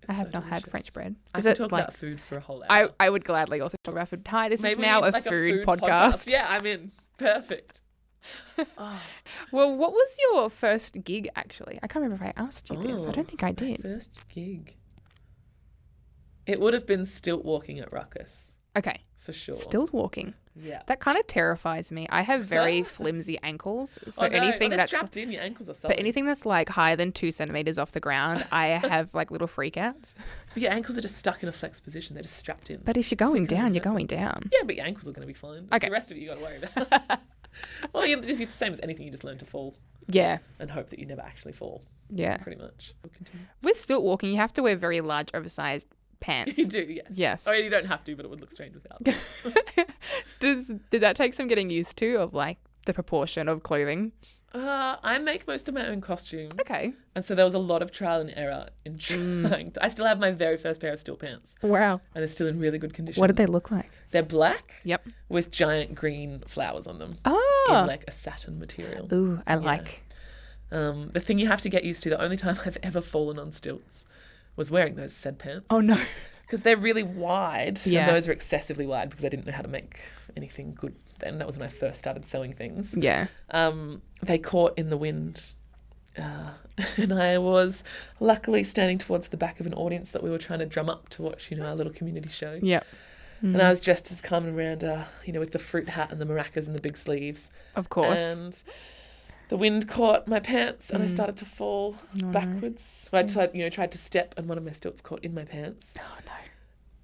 Speaker 2: I have not had French bread.
Speaker 1: I can talk about food for a whole hour.
Speaker 2: I would gladly also talk about food. Hi, this is
Speaker 1: Maybe
Speaker 2: now a
Speaker 1: like
Speaker 2: food podcast.
Speaker 1: Yeah, I'm in. Perfect.
Speaker 2: Well, what was your first gig, actually? I can't remember if I asked you this. I don't think I did.
Speaker 1: First gig. It would have been stilt walking at Ruckus.
Speaker 2: Okay.
Speaker 1: For sure.
Speaker 2: Stilt walking.
Speaker 1: Yeah.
Speaker 2: That kind of terrifies me. I have very flimsy ankles. So anything that's
Speaker 1: strapped in, your ankles are solid.
Speaker 2: But anything that's like higher than 2 centimeters off the ground, I have like little freakouts.
Speaker 1: But your ankles are just stuck in a flexed position. They're just strapped in.
Speaker 2: But if you're going down, you're going down.
Speaker 1: Yeah, but your ankles are going to be fine. It's the rest of it you got to worry about. Well, it's the same as anything. You just learn to fall.
Speaker 2: Yeah.
Speaker 1: And hope that you never actually fall.
Speaker 2: Yeah.
Speaker 1: Pretty much. We'll continue.
Speaker 2: With stilt walking, you have to wear very large, oversized pants.
Speaker 1: You do, yes.
Speaker 2: Yes.
Speaker 1: Oh, you don't have to, but it would look strange without.
Speaker 2: Did that take some getting used to, of like the proportion of clothing?
Speaker 1: I make most of my own costumes.
Speaker 2: Okay.
Speaker 1: And so there was a lot of trial and error in trying to... I still have my very first pair of stilt pants.
Speaker 2: Wow.
Speaker 1: And they're still in really good condition.
Speaker 2: What did they look like?
Speaker 1: They're black.
Speaker 2: Yep.
Speaker 1: With giant green flowers on them.
Speaker 2: Oh.
Speaker 1: In like a satin material.
Speaker 2: Ooh, I like.
Speaker 1: The thing you have to get used to, the only time I've ever fallen on stilts was wearing those said pants.
Speaker 2: Oh, no.
Speaker 1: Because they're really wide.
Speaker 2: Yeah.
Speaker 1: And those are excessively wide because I didn't know how to make anything good then. That was when I first started sewing things.
Speaker 2: Yeah.
Speaker 1: They caught in the wind. And I was luckily standing towards the back of an audience that we were trying to drum up to watch, our little community show.
Speaker 2: Yep.
Speaker 1: And I was dressed as Carmen Miranda, with the fruit hat and the maracas and the big sleeves.
Speaker 2: Of course.
Speaker 1: And the wind caught my pants and I started to fall backwards. No. So I tried to step and one of my stilts caught in my pants.
Speaker 2: Oh, no.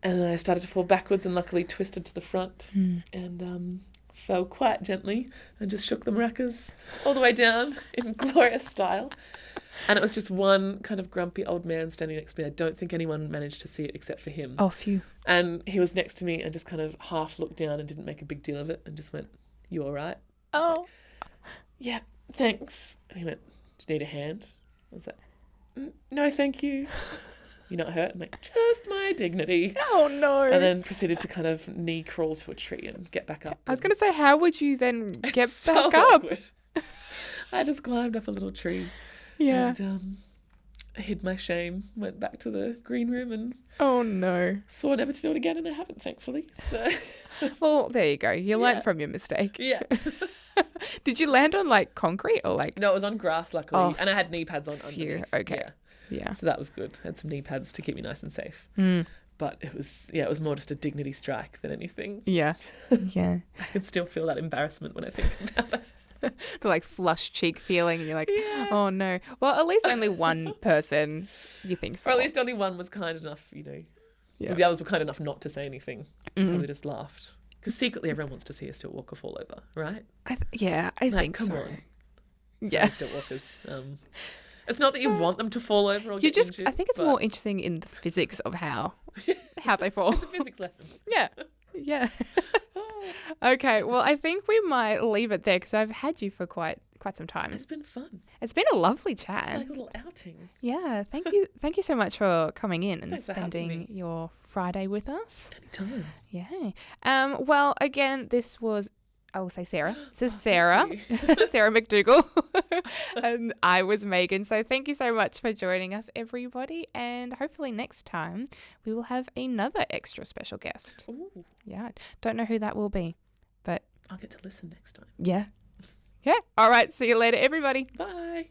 Speaker 1: And then I started to fall backwards and luckily twisted to the front and fell quite gently and just shook the maracas all the way down in glorious style. And it was just one kind of grumpy old man standing next to me. I don't think anyone managed to see it except for him.
Speaker 2: Oh, phew.
Speaker 1: And he was next to me and just kind of half looked down and didn't make a big deal of it and just went, "You all right?"
Speaker 2: Oh.
Speaker 1: Yeah, thanks. And he went, "Do you need a hand?" I was like, "No, thank you." "You're not hurt?" I'm like, "Just my dignity."
Speaker 2: Oh, no.
Speaker 1: And then proceeded to kind of knee crawl to a tree and get back up.
Speaker 2: I was going to say, how would you then get
Speaker 1: so
Speaker 2: back up?
Speaker 1: Awkward. I just climbed up a little tree.
Speaker 2: Yeah.
Speaker 1: And hid my shame, went back to the green room and
Speaker 2: oh, no.
Speaker 1: swore never to do it again, and I haven't, thankfully. So.
Speaker 2: Well, there you go. You learned from your mistake.
Speaker 1: Yeah.
Speaker 2: Did you land on like concrete or like?
Speaker 1: No, it was on grass, luckily.
Speaker 2: Oh,
Speaker 1: and I had knee pads on underneath.
Speaker 2: Okay. Yeah.
Speaker 1: So that was good. I had some knee pads to keep me nice and safe. But it was more just a dignity strike than anything.
Speaker 2: Yeah. Yeah.
Speaker 1: I can still feel that embarrassment when I think about it.
Speaker 2: The like flush cheek feeling, and you're like, oh no. Well, at least only one person you think so.
Speaker 1: Or at least only one was kind enough, The others were kind enough not to say anything. Probably just laughed. Because secretly everyone wants to see a stilt walker fall over, right?
Speaker 2: I think so.
Speaker 1: Come on.
Speaker 2: Yeah.
Speaker 1: Stilt walkers. It's not that you want them to fall over or get injured.
Speaker 2: I think it's more interesting in the physics of how they fall.
Speaker 1: It's a physics lesson.
Speaker 2: Yeah. Okay, well, I think we might leave it there because I've had you for quite some time.
Speaker 1: It's been fun.
Speaker 2: It's been a lovely chat.
Speaker 1: It's like a little outing.
Speaker 2: Yeah, thank you. Thank you so much for coming in and
Speaker 1: Thanks for having
Speaker 2: spending your Friday with us.
Speaker 1: Anytime.
Speaker 2: Yeah. Well, again, this was, I will say Sarah. This is Sarah. Sarah McDougall. And I was Maygan. So thank you so much for joining us, everybody. And hopefully next time we will have another extra special guest.
Speaker 1: Ooh.
Speaker 2: Yeah. Don't know who that will be, but
Speaker 1: I'll get to listen next time.
Speaker 2: yeah. Yeah. All right. See you later, everybody.
Speaker 1: Bye.